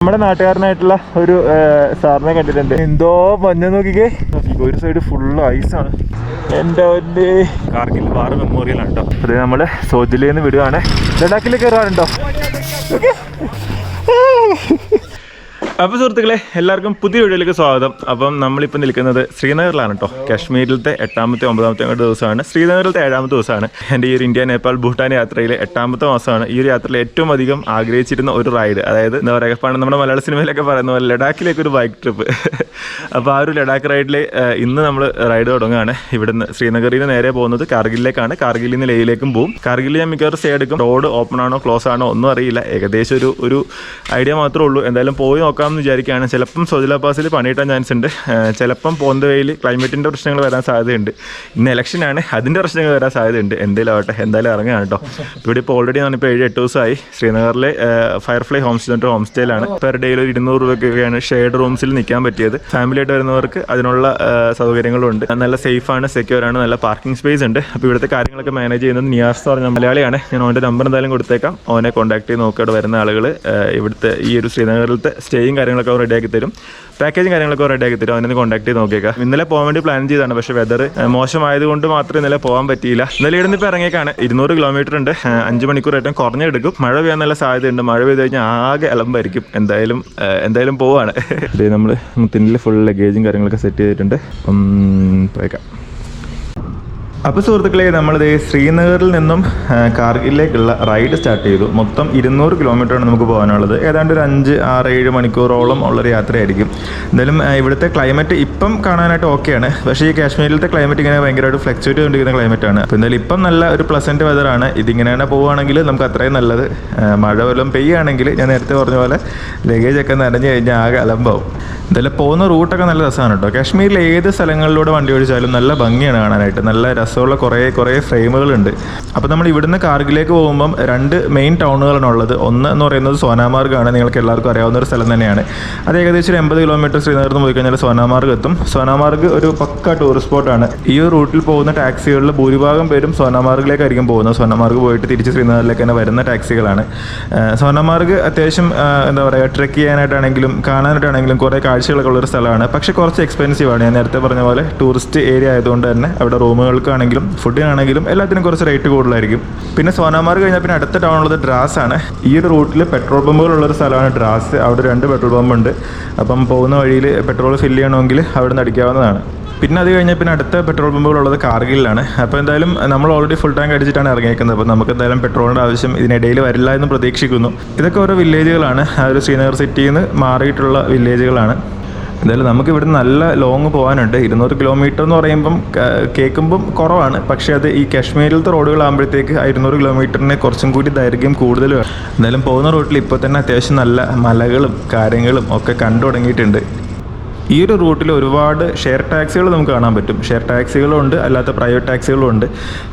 നമ്മുടെ നാട്ടുകാരനായിട്ടുള്ള ഒരു സാറിനെ കണ്ടിട്ടുണ്ട്. എന്തോ മഞ്ഞ നോക്കിക്കേ, ഒരു സൈഡ് ഫുള്ള് ഐസാണ്. എൻ്റെ കാർഗിൽ വാർ മെമ്മോറിയൽ ആണ് കേട്ടോ. അത് നമ്മള് സോജിലിൽ നിന്ന് വിടുവാണ്. ലഡാക്കിൽ കയറാറുണ്ടോ? അപ്പോൾ സുഹൃത്തുക്കളെ, എല്ലാവർക്കും പുതിയ വീഡിയോയിലേക്ക് സ്വാഗതം. അപ്പം നമ്മളിപ്പോൾ നിൽക്കുന്നത് ശ്രീനഗറിലാണ് കേട്ടോ. കാശ്മീരിലത്തെ 8ാമത്തെ 9ാമത്തെ ദിവസമാണ്. ശ്രീനഗറിലത്തെ 7ാമത്തെ ദിവസമാണ്. എൻ്റെ ഈ ഒരു ഇന്ത്യ നേപ്പാൾ ഭൂട്ടാൻ യാത്രയിലെ 8ാമത്തെ മാസമാണ്. ഈ ഒരു യാത്രയിൽ ഏറ്റവും അധികം ആഗ്രഹിച്ചിരുന്ന ഒരു റൈഡ്, അതായത് എന്താ പറയുക, പണ്ട് നമ്മുടെ മലയാള സിനിമയിലൊക്കെ പറയുന്ന പോലെ ലഡാക്കിലേക്ക് ഒരു ബൈക്ക് ട്രിപ്പ്. അപ്പോൾ ആ ഒരു ലഡാക്ക് റൈഡിൽ ഇന്ന് നമ്മൾ റൈഡ് തുടങ്ങുകയാണ്. ഇവിടുന്ന് ശ്രീനഗറിൽ നിന്ന് നേരെ പോകുന്നത് കാർഗിലിലേക്കാണ്. കാർഗിലിൽ നിന്ന് ലേയിലേക്കും പോകും. കാർഗിലിൽ ഞാൻ മിക്കവാറും സ്റ്റേ എടുക്കും. റോഡ് ഓപ്പൺ ആണോ ക്ലോസ് ആണോ ഒന്നും അറിയില്ല. ഏകദേശം ഒരു ഐഡിയ മാത്രമേ ഉള്ളൂ. എന്തായാലും പോയി നോക്കാം എന്ന് വിചാരിക്കുകയാണ്. ചിലപ്പം സോജില പാസിൽ പണി കിട്ടാൻ ചാൻസ് ഉണ്ട്. ചിലപ്പം പോകുന്ന വഴിയിൽ ക്ലൈമറ്റിൻ്റെ പ്രശ്നങ്ങൾ വരാൻ സാധ്യതയുണ്ട്. ഇന്ന് ഇലക്ഷനാണ്, അതിൻ്റെ പ്രശ്നങ്ങൾ വരാൻ സാധ്യതയുണ്ട്. എന്തായാലും ആവട്ടെ, എന്തായാലും ഇറങ്ങുകയാണ് കേട്ടോ. ഇവിടെ ഇപ്പോൾ ഓൾറെഡി ഞാനിപ്പോൾ 7-8 ദിവസമായി ശ്രീനഗറിലെ ഫയർഫ്ലൈ ഹോം സ്റ്റേയിലാണ്. പെർ ഡേയിൽ ഒരു 200 രൂപയ്ക്കൊക്കെയാണ് ഷെയർഡ് റൂംസിൽ നിൽക്കാൻ പറ്റിയത്. ഫാമിലി ആയിട്ട് വരുന്നവർക്ക് അതിനുള്ള സൗകര്യങ്ങളുണ്ട്. നല്ല സേഫാണ്, സെക്യൂർ ആണ്, നല്ല പാർക്കിംഗ് സ്പേസ് ഉണ്ട്. അപ്പോൾ ഇവിടുത്തെ കാര്യങ്ങളൊക്കെ മാനേജ് ചെയ്യുന്നത് നിയാസ് എന്ന് പറഞ്ഞ മലയാളിയാണ്. ഞാൻ അവൻ്റെ നമ്പർ എന്തായാലും കൊടുത്തേക്കാം. അവനെ കോൺടാക്ട് ചെയ്ത് നോക്കി. അവിടെ വരുന്ന ആളുകൾ ഇവിടുത്തെ ഈ ഒരു ശ്രീനഗറിലത്തെ സ്റ്റേയും കാര്യങ്ങളൊക്കെ റെഡിയാക്കി തരും. പാക്കേജും കാര്യങ്ങളൊക്കെ റെഡിയാക്കി തരും. അവനെ കോൺടാക്ട് ചെയ്ത് നോക്കിയേക്കാം. ഇന്നലെ പോകാൻ വേണ്ടി പ്ലാൻ ചെയ്താണ്, പക്ഷേ വെതർ മോശമായതുകൊണ്ട് മാത്രം ഇന്നലെ പോകാൻ പറ്റിയില്ല. ഇന്നലെ ഇവിടുന്ന് ഇപ്പോൾ ഇറങ്ങിയേക്കാണ്. 200 കിലോമീറ്റർ ഉണ്ട്. 5 മണിക്കൂർ ഏറ്റവും കുറഞ്ഞെടുക്കും. മഴ പെയ്യാൻ നല്ല സാധ്യതയുണ്ട്. മഴ പെയ്ത് കഴിഞ്ഞാൽ ആകെ അലമ്പായിരിക്കും. എന്തായാലും പോവാണ്. നമ്മൾ മുത്തിനിൽ ഫുൾ ലഗേജും കാര്യങ്ങളൊക്കെ സെറ്റ് ചെയ്തിട്ടുണ്ട്. അപ്പം പോയേക്കാം. അപ്പോൾ സുഹൃത്തുക്കളെ, നമ്മളിത് ശ്രീനഗറിൽ നിന്നും കാർഗിലിലേക്കുള്ള റൈഡ് സ്റ്റാർട്ട് ചെയ്തു. മൊത്തം 200 കിലോമീറ്ററാണ് നമുക്ക് പോകാനുള്ളത്. ഏതാണ്ട് ഒരു 5-6-7 മണിക്കൂറോളം ഉള്ളൊരു യാത്രയായിരിക്കും. എന്തായാലും ഇവിടുത്തെ ക്ലൈമറ്റ് ഇപ്പം കാണാനായിട്ട് ഓക്കെയാണ്. പക്ഷേ ഈ കാശ്മീരിലത്തെ ക്ലൈമറ്റ് ഇങ്ങനെ ഭയങ്കരമായിട്ട് ഫ്ലക്ച്വേറ്റ് ചെയ്തുകൊണ്ടിരിക്കുന്ന ക്ലൈമറ്റാണ്. അപ്പോൾ എന്തായാലും ഇപ്പം നല്ല ഒരു പ്ലസൻറ്റ് വെതറാണ്. ഇതിങ്ങനെ പോവുകയാണെങ്കിൽ നമുക്ക് അത്രയും നല്ലത്. മഴ വല്ലതും പെയ്യുകയാണെങ്കിൽ ഞാൻ നേരത്തെ പറഞ്ഞ പോലെ ലഗേജൊക്കെ നനഞ്ഞു കഴിഞ്ഞാൽ ആകെ അലമ്പാവും. എന്തായാലും പോകുന്ന റൂട്ടൊക്കെ നല്ല രസമാണ് കേട്ടോ. കാശ്മീരിൽ ഏത് സ്ഥലങ്ങളിലൂടെ വണ്ടി ഓടിച്ചാലും നല്ല ഭംഗിയാണ് കാണാനായിട്ട്. നല്ല രസമുള്ള കുറേ ഫ്രെയിമുകളുണ്ട്. അപ്പോൾ നമ്മൾ ഇവിടുന്ന് കാർഗിലേക്ക് പോകുമ്പം 2 മെയിൻ ടൗണുകളാണ് ഉള്ളത്. ഒന്ന് എന്ന് പറയുന്നത് സോനാമാർഗാണ്. നിങ്ങൾക്ക് എല്ലാവർക്കും അറിയാവുന്ന ഒരു സ്ഥലം തന്നെയാണ്. അത് ഏകദേശം 80 കിലോമീറ്റർ ശ്രീനഗറിൽ നിന്ന് പോയി കഴിഞ്ഞാൽ സോനാമാർഗ് എത്തും. സോനാമാർഗ് ഒരു പക്ക ടൂറിസ്റ്റ് സ്പോട്ടാണ്. ഈ ഒരു റൂട്ടിൽ പോകുന്ന ടാക്സികളിൽ ഭൂരിഭാഗം പേരും സോനാമാർഗിലേക്കായിരിക്കും പോകുന്നത്. സോനാമാർഗ് പോയിട്ട് തിരിച്ച് ശ്രീനഗറിലേക്ക് തന്നെ വരുന്ന ടാക്സികളാണ്. സോനാമാർഗ് അത്യാവശ്യം എന്താ പറയുക, ട്രെക്ക് ചെയ്യാനായിട്ടാണെങ്കിലും കാണാനായിട്ടാണെങ്കിലും കുറേ കാഴ്ചകളൊക്കെ ഉള്ളൊരു സ്ഥലമാണ്. പക്ഷേ കുറച്ച് എക്സ്പെൻസീവാണ്. ഞാൻ നേരത്തെ പറഞ്ഞ പോലെ ടൂറിസ്റ്റ് ഏരിയ ആയതുകൊണ്ട് തന്നെ അവിടെ റൂമുകൾക്കാണെങ്കിലും ഫുഡിനാണെങ്കിലും എല്ലാത്തിനും കുറച്ച് റേറ്റ് കൂടുതലായിരിക്കും. പിന്നെ സോനാമാർഗ് കഴിഞ്ഞാൽ പിന്നെ അടുത്ത ടൗൺ ഉള്ളത് ഡ്രാസ് ആണ്. ഈ ഒരു റൂട്ടിൽ പെട്രോൾ പമ്പുകളുള്ളൊരു സ്ഥലമാണ് ഡ്രാസ്. അവിടെ 2 പെട്രോൾ പമ്പുണ്ട്. അപ്പം പോകുന്ന വഴിയിൽ പെട്രോൾ ഫില്ല് ചെയ്യണമെങ്കിൽ അവിടെ നിന്ന് അടിക്കാവുന്നതാണ്. പിന്നെ അത് കഴിഞ്ഞാൽ പിന്നെ അടുത്ത പെട്രോൾ പമ്പുകളുള്ളത് കാർഗിലാണ്. അപ്പോൾ എന്തായാലും നമ്മൾ ഓൾറെഡി ഫുൾ ടാങ്ക് അടിച്ചിട്ടാണ് ഇറങ്ങിയേക്കുന്നത്. അപ്പോൾ നമുക്ക് എന്തായാലും പെട്രോളിൻ്റെ ആവശ്യം ഇതിനിടയിൽ വരില്ല എന്ന് പ്രതീക്ഷിക്കുന്നു. ഇതൊക്കെ ഓരോ വില്ലേജുകളാണ്. ആ ഒരു ശ്രീനഗർ സിറ്റിയിൽ നിന്ന് മാറിയിട്ടുള്ള വില്ലേജുകളാണ്. എന്തായാലും നമുക്ക് ഇവിടെ നല്ല ലോങ് പോകാനുണ്ട്. 200 കിലോമീറ്റർ എന്ന് പറയുമ്പം കേൾക്കുമ്പം കുറവാണ്. പക്ഷേ അത് ഈ കാശ്മീരിലത്തെ റോഡുകളാകുമ്പോഴത്തേക്ക് 200 കിലോമീറ്ററിന് കുറച്ചും കൂടി ദൈർഘ്യം കൂടുതൽ വേണം. എന്തായാലും പോകുന്ന റൂട്ടിൽ ഇപ്പോൾ തന്നെ അത്യാവശ്യം നല്ല മലകളും കാര്യങ്ങളും ഒക്കെ കണ്ടു തുടങ്ങിയിട്ടുണ്ട്. ഈ ഒരു റൂട്ടിൽ ഒരുപാട് ഷെയർ ടാക്സികൾ നമുക്ക് കാണാൻ പറ്റും. ഷെയർ ടാക്സികളും ഉണ്ട്, അല്ലാത്ത പ്രൈവറ്റ് ടാക്സികളും ഉണ്ട്.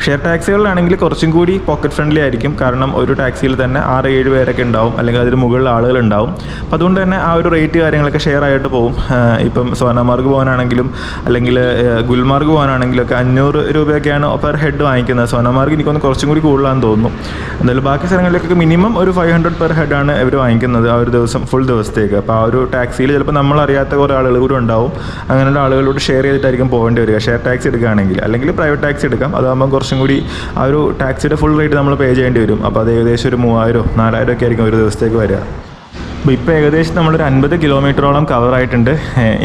ഷെയർ ടാക്സികളിലാണെങ്കിൽ കുറച്ചും കൂടി പോക്കറ്റ് ഫ്രണ്ട്ലി ആയിരിക്കും. കാരണം ഒരു ടാക്സിയിൽ തന്നെ 6-7 പേരൊക്കെ ഉണ്ടാവും, അല്ലെങ്കിൽ അതിന് മുകളിൽ ആളുകളുണ്ടാവും. അപ്പോൾ അതുകൊണ്ട് തന്നെ ആ ഒരു റേറ്റ് കാര്യങ്ങളൊക്കെ ഷെയർ ആയിട്ട് പോകും. ഇപ്പം സോനാമാർഗ് പോകാനാണെങ്കിലും അല്ലെങ്കിൽ ഗുൽമാർഗ് പോകാനാണെങ്കിലൊക്കെ 500 രൂപയൊക്കെയാണ് പെർ ഹെഡ് വാങ്ങിക്കുന്നത്. സോനാമാർഗ് എനിക്കൊന്ന് കുറച്ചും കൂടി കൂടുതലാണെന്ന് തോന്നുന്നു. എന്തായാലും ബാക്കി സ്ഥലങ്ങളിലേക്കൊക്കെ മിനിമം ഒരു 500 പെർ ഹെഡാണ് ഇവർ വാങ്ങിക്കുന്നത് ആ ഒരു ദിവസം, ഫുൾ ദിവസത്തേക്ക്. അപ്പോൾ ആ ഒരു ടാക്സിയിൽ ചിലപ്പോൾ നമ്മളറിയാത്ത കുറേ ആളുകൾ ഉണ്ടാവും. അങ്ങനെയുള്ള ആളുകളോട് ഷെയർ ചെയ്തിട്ടായിരിക്കും പോകേണ്ടി വരിക. ഷെയർ ടാക്സി എടുക്കുകയാണെങ്കിൽ, അല്ലെങ്കിൽ പ്രൈവറ്റ് ടാക്സി എടുക്കാം. അതാകുമ്പോൾ കുറച്ചും കൂടി ആ ഒരു ടാക്സിയുടെ ഫുൾ റേറ്റ് നമ്മൾ പേ ചെയ്യേണ്ടി വരും. അപ്പോൾ അത് ഏകദേശം ഒരു 3000-4000 ഒക്കെ ആയിരിക്കും ഒരു ദിവസത്തേക്ക് വരിക. അപ്പോൾ ഇപ്പോൾ ഏകദേശം നമ്മളൊരു 50 കിലോമീറ്ററോളം കവറായിട്ടുണ്ട്.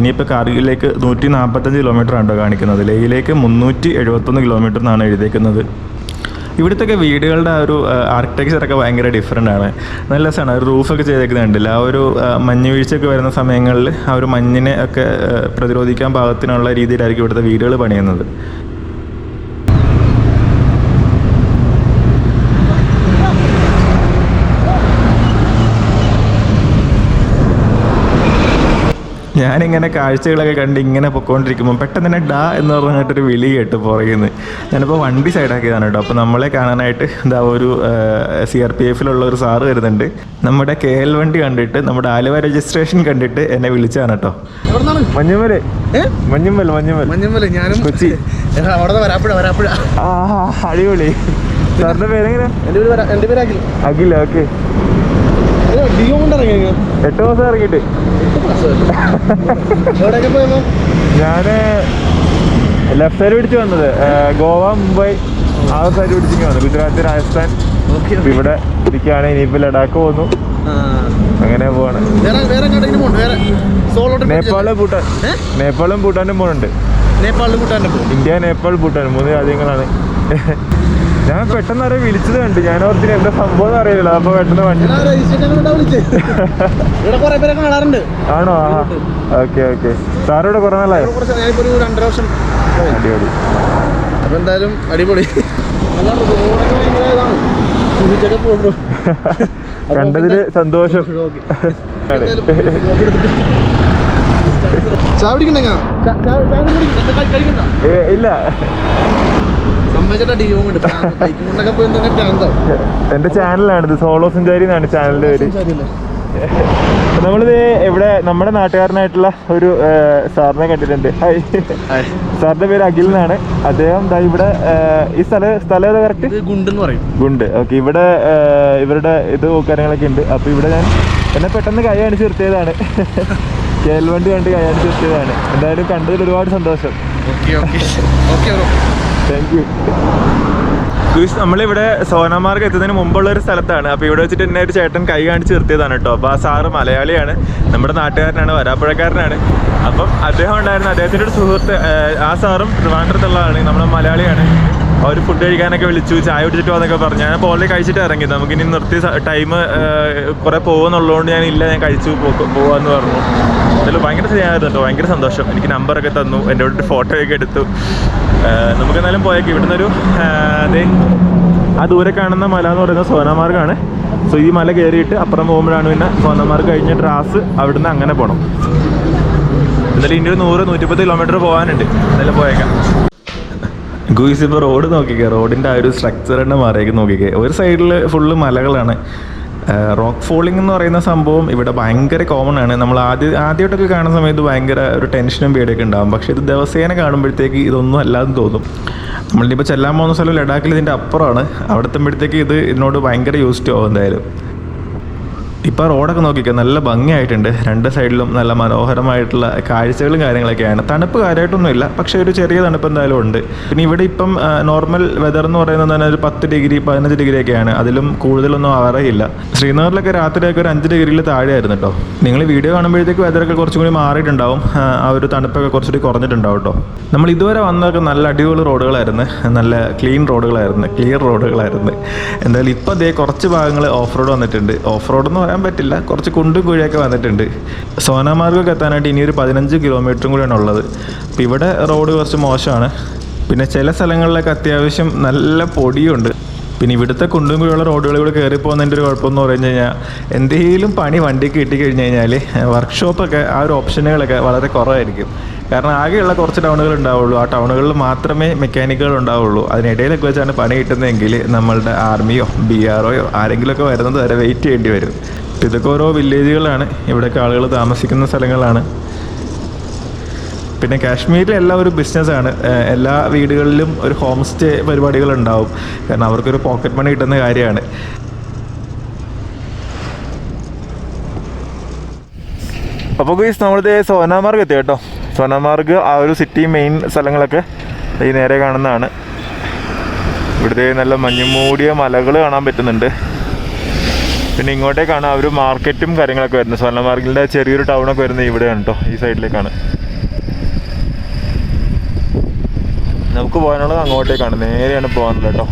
ഇനിയിപ്പോൾ കാർഗിലേക്ക് 145 കിലോമീറ്റർ ആണ് കാണിക്കുന്നത്. ലേയിലേക്ക് 371 കിലോമീറ്റർ എന്നാണ് എഴുതിയേക്കുന്നത്. ഇവിടുത്തെ വീടുകളുടെ ആ ഒരു ആർക്കിടെക്ചറൊക്കെ ഭയങ്കര ഡിഫറെൻ്റ് ആണ്. നല്ല രസമാണ്. ഒരു റൂഫൊക്കെ ചെയ്തേക്കുന്നുണ്ടല്ലോ. ആ ഒരു മഞ്ഞ് വീഴ്ചയൊക്കെ വരുന്ന സമയങ്ങളിൽ ആ ഒരു മഞ്ഞിനെ ഒക്കെ പ്രതിരോധിക്കാൻ പാകത്തിനുള്ള രീതിയിലായിരിക്കും ഇവിടുത്തെ വീടുകൾ പണിയുന്നത്. ഞാനിങ്ങനെ കാഴ്ചകളൊക്കെ കണ്ട് ഇങ്ങനെ പൊയ്ക്കൊണ്ടിരിക്കുമ്പോൾ പെട്ടെന്ന് തന്നെ ഡാ എന്ന് പറഞ്ഞിട്ടൊരു വിളി കേട്ട് പുറകിന്ന്. ഞാനിപ്പോൾ വണ്ടി സൈഡാക്കിയതാണ് കേട്ടോ. അപ്പോൾ നമ്മളെ കാണാനായിട്ട് എന്താ ഒരു CRPFലുള്ള ഒരു സാറ് വരുന്നുണ്ട്. നമ്മുടെ KL വണ്ടി കണ്ടിട്ട്, നമ്മുടെ ആലുവ രജിസ്ട്രേഷൻ കണ്ടിട്ട് എന്നെ വിളിച്ചാണ് കേട്ടോ. മഞ്ഞുമല ഞാനും കൊച്ചി. അടിപൊളി. സാറിന്റെ പേരെങ്ങനെ? എൻ്റെ പേര് അഖിൽ. ഓക്കെ. 8 മാസം ഇറങ്ങിയിട്ട്. ഞാൻ ലെഫ്റ്റ് സൈഡ് പിടിച്ച് വന്നത് ഗോവ, മുംബൈ ആ സൈഡ് പിടിച്ചിങ്ങനെ വന്നു. ഗുജറാത്ത്, രാജസ്ഥാൻ. ഇവിടെ ഇരിക്കുകയാണ്. ഇനിയിപ്പോൾ ലഡാക്ക് പോകുന്നു. അങ്ങനെ പോവാണ്. നേപ്പാളും ഭൂട്ടാനും പോകുന്നുണ്ട്. ഇന്ത്യ, നേപ്പാൾ, ഭൂട്ടാൻ 3 രാജ്യങ്ങളാണ്. ഞാൻ പെട്ടെന്ന് അറിയാൻ വിളിച്ചത് കണ്ട്. ഞാൻ ഓർത്തിന് എന്താ സംഭവം അറിയില്ല. അപ്പൊ പെട്ടെന്ന് വണ്ടി ആണോ? Okay okay. സാറിവിടെ കുറെ നാളായോ? അടിപൊളി. അപ്പൊ എന്തായാലും അടിപൊളി. കണ്ടതില് സന്തോഷം. ഇല്ല, എന്റെ ചാനലാണിത്. സോളോ സഞ്ചാരി എന്നാണ് ചാനലിന്റെ പേര്. നമ്മളിത് ഇവിടെ നമ്മുടെ നാട്ടുകാരനായിട്ടുള്ള ഒരു സാറിനെ കണ്ടിട്ടുണ്ട്. ഹായ്. സാറിന്റെ പേര് അഖിൽ എന്നാണ്. അദ്ദേഹം ഇവിടെ ഈ സ്ഥലം ഏതാ കറക്റ്റ്? ഗുണ്ട് എന്ന് പറയും. ഗുണ്ട്. ഓക്കെ. ഇവിടെ ഇവരുടെ കാര്യങ്ങളൊക്കെ ഉണ്ട്. അപ്പൊ ഇവിടെ ഞാൻ എന്നെ പെട്ടെന്ന് കൈ കാണിച്ച് നിർത്തിയതാണ്. കേൽവണ്ടി കണ്ട് കൈ കാണിച്ച് നിർത്തിയതാണ്. എന്തായാലും കണ്ടതിൽ ഒരുപാട് സന്തോഷം. Thank you. നമ്മളിവിടെ സോനാമാർഗ് എത്തുന്നതിന് മുമ്പുള്ള ഒരു സ്ഥലത്താണ്. അപ്പോൾ ഇവിടെ വെച്ചിട്ട് എന്നെ ഒരു ചേട്ടൻ കൈ കാണിച്ച് നിർത്തിയതാണ് കേട്ടോ. അപ്പോൾ ആ സാറ് മലയാളിയാണ്, നമ്മുടെ നാട്ടുകാരനാണ്, വരാപ്പുഴക്കാരനാണ്. അപ്പം അദ്ദേഹം ഉണ്ടായിരുന്നു. അദ്ദേഹത്തിൻ്റെ ഒരു സുഹൃത്ത്, ആ സാറും ട്രിവാൻഡ്രത്തുള്ളതാണ്, നമ്മുടെ മലയാളിയാണ്. അവർ ഫുഡ് കഴിക്കാനൊക്കെ വിളിച്ചു, ചായ കുടിച്ചിട്ട് പോകാനൊക്കെ പറഞ്ഞു. ഞാൻ ഓൾറെഡി കഴിച്ചിട്ട് ഇറങ്ങി. നമുക്കിനി നിർത്തി ടൈം കുറേ പോകുന്നുള്ളതുകൊണ്ട് ഞാൻ കഴിച്ചു പോകാമെന്ന് പറഞ്ഞു. എന്തായാലും ഭയങ്കര ശരിയായിരുന്നു കേട്ടോ. ഭയങ്കര സന്തോഷം. എനിക്ക് നമ്പറൊക്കെ തന്നു, എൻ്റെ കൂടെ ഫോട്ടോയൊക്കെ എടുത്തു. നമുക്ക് എന്തായാലും പോയേക്ക്. ഇവിടുന്ന് ഒരു ആ ദൂരെ കാണുന്ന മല എന്ന് പറയുന്നത് സോനാമാർഗാണ്. സോ ഈ മല കയറിയിട്ട് അപ്പുറം പോകുമ്പോഴാണ് പിന്നെ സോനാമാർഗ് കഴിഞ്ഞ് ഡ്രാസ് അവിടുന്ന് അങ്ങനെ പോകണം. എന്തായാലും ഇനി ഒരു 100-110 കിലോമീറ്റർ പോകാനുണ്ട്. എന്തായാലും പോയേക്കാം. ഗൂയിസ് ഇപ്പോൾ റോഡ് നോക്കിക്കേ. റോഡിൻ്റെ ആ ഒരു സ്ട്രക്ചർ തന്നെ മാറിയേക്ക് നോക്കിക്കേ. ഒരു സൈഡിൽ ഫുള്ള് മലകളാണ്. റോക്ക് ഫോളിംഗ് എന്ന് പറയുന്ന സംഭവം ഇവിടെ ഭയങ്കര കോമൺ ആണ്. നമ്മൾ ആദ്യമായിട്ടൊക്കെ കാണുന്ന സമയത്ത് ഭയങ്കര ഒരു ടെൻഷനും പേടിയൊക്കെ ഉണ്ടാകും. പക്ഷേ ഇത് ദിവസേന കാണുമ്പോഴത്തേക്ക് ഇതൊന്നും അല്ലാതെന്ന് തോന്നും. നമ്മളിപ്പോൾ ചെല്ലാൻ പോകുന്ന സ്ഥലം ലഡാക്കിൽ ഇതിൻ്റെ അപ്പുറമാണ്. അവിടെ എത്തുമ്പോഴത്തേക്ക് ഇതിനോട് ഭയങ്കര യൂസ്ഡ് ആവും എന്തായാലും. ഇപ്പോൾ റോഡൊക്കെ നോക്കിക്കുക, നല്ല ഭംഗിയായിട്ടുണ്ട്. രണ്ട് സൈഡിലും നല്ല മനോഹരമായിട്ടുള്ള കാഴ്ചകളും കാര്യങ്ങളൊക്കെയാണ്. തണുപ്പ് കാര്യമായിട്ടൊന്നുമില്ല, പക്ഷേ ഒരു ചെറിയ തണുപ്പ് എന്തായാലും ഉണ്ട്. പിന്നെ ഇവിടെ ഇപ്പം നോർമൽ വെതർ എന്ന് പറയുന്നത് തന്നെ ഒരു 10 ഡിഗ്രി 15 ഡിഗ്രി ഒക്കെയാണ്. അതിലും കൂടുതലൊന്നും അറിയില്ല. ശ്രീനഗറിലൊക്കെ രാത്രിയൊക്കെ ഒരു 5 ഡിഗ്രിയിൽ താഴെയായിരുന്നു കേട്ടോ. നിങ്ങൾ വീഡിയോ കാണുമ്പോഴത്തേക്ക് വെതറൊക്കെ കുറച്ചും കൂടി മാറിയിട്ടുണ്ടാവും. ആ ഒരു തണുപ്പൊക്കെ കുറച്ചുകൂടി കുറഞ്ഞിട്ടുണ്ടാവും കേട്ടോ. നമ്മൾ ഇതുവരെ വന്നതൊക്കെ നല്ല അടിപൊളി റോഡുകളായിരുന്നു, നല്ല ക്ലീൻ റോഡുകളായിരുന്നു, ക്ലിയർ റോഡുകളായിരുന്നു. എന്തായാലും ഇപ്പോൾ അതേ കുറച്ച് ഭാഗങ്ങൾ ഓഫ് റോഡ് വന്നിട്ടുണ്ട്. ഓഫ് റോഡ് എന്ന് പറയാൻ പറ്റില്ല, കുറച്ച് കുണ്ടും കുഴിയൊക്കെ വന്നിട്ടുണ്ട്. സോനാമാർഗൊക്കെ എത്താനായിട്ട് ഇനി ഒരു 15 കിലോമീറ്ററും കൂടിയാണ് ഉള്ളത്. അപ്പോൾ ഇവിടെ റോഡ് കുറച്ച് മോശമാണ്. പിന്നെ ചില സ്ഥലങ്ങളിലൊക്കെ അത്യാവശ്യം നല്ല പൊടിയുണ്ട്. പിന്നെ ഇവിടുത്തെ കുണ്ടും കുഴിയുള്ള റോഡുകളിലൂടെ കയറി പോകുന്നതിൻ്റെ ഒരു കുഴപ്പമെന്ന് പറഞ്ഞു കഴിഞ്ഞാൽ എന്തെങ്കിലും പണി വണ്ടിക്ക് കിട്ടിക്കഴിഞ്ഞ് കഴിഞ്ഞാൽ വർക്ക്ഷോപ്പൊക്കെ ആ ഒരു ഓപ്ഷനുകളൊക്കെ വളരെ കുറവായിരിക്കും. കാരണം ആകെയുള്ള കുറച്ച് ടൗണുകൾ ഉണ്ടാവുള്ളൂ. ആ ടൗണുകളിൽ മാത്രമേ മെക്കാനിക്കുകൾ ഉണ്ടാവുള്ളൂ. അതിനിടയിലൊക്കെ വെച്ചാണ് പണി കിട്ടുന്നതെങ്കിൽ നമ്മളുടെ ആർമിയോ BROയോ ആരെങ്കിലുമൊക്കെ വരുന്നത് വരെ വെയിറ്റ് ചെയ്യേണ്ടി വരും. ഇതൊക്കെ ഓരോ വില്ലേജുകളാണ്, ഇവിടെയൊക്കെ ആളുകൾ താമസിക്കുന്ന സ്ഥലങ്ങളാണ്. പിന്നെ കാശ്മീരിൽ എല്ലാം ഒരു ബിസിനസ്സാണ്. എല്ലാ വീടുകളിലും ഒരു ഹോം സ്റ്റേ പരിപാടികളുണ്ടാവും. കാരണം അവർക്കൊരു പോക്കറ്റ് മണി കിട്ടുന്ന കാര്യമാണ്. അപ്പോൾ നമ്മളിത് സോനാമാർഗ് എത്തി കേട്ടോ. സോനാമാർഗ് ആ ഒരു സിറ്റി മെയിൻ സ്ഥലങ്ങളൊക്കെ ഈ നേരെ കാണുന്നതാണ്. ഇവിടുത്തെ നല്ല മഞ്ഞുമൂടിയ മലകൾ കാണാൻ പറ്റുന്നുണ്ട്. പിന്നെ ഇങ്ങോട്ടേക്കാണ് ആ ഒരു മാർക്കറ്റും കാര്യങ്ങളൊക്കെ വരുന്നത്. സോനാമാർഗിൻ്റെ ചെറിയൊരു ടൗണൊക്കെ വരുന്നത് ഇവിടെയാണ് കേട്ടോ, ഈ സൈഡിലേക്കാണ്. നമുക്ക് പോകാനുള്ളത് അങ്ങോട്ടേക്കാണ്, നേരെയാണ് പോകാനുള്ളത് കേട്ടോ.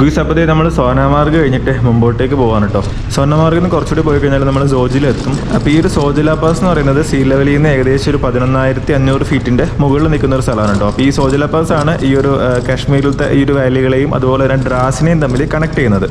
ഗുയിസ് അപ്പോൾ നമ്മൾ സോനാമാർഗ് കഴിഞ്ഞിട്ട് മുമ്പോട്ടേക്ക് പോകാൻ കേട്ടോ. സോനാമാർഗിൽ നിന്ന് കുറച്ചുകൂടി പോയി കഴിഞ്ഞാൽ നമ്മൾ സോജിലെത്തും. അപ്പോൾ ഈ ഒരു സോജില പാസ് എന്ന് പറയുന്നത് സീ ലെവലിൽ നിന്ന് ഏകദേശം ഒരു 11,500 ഫീറ്റിൻ്റെ മുകളിൽ നിൽക്കുന്ന ഒരു സ്ഥലമാണ് കേട്ടോ. അപ്പോൾ ഈ സോജില പാസ് ആണ് ഈ ഒരു കാശ്മീരിലത്തെ ഈ ഒരു വാലികളെയും അതുപോലെ തന്നെ ഡ്രാസിനെയും തമ്മിൽ കണക്ട് ചെയ്യുന്നത്.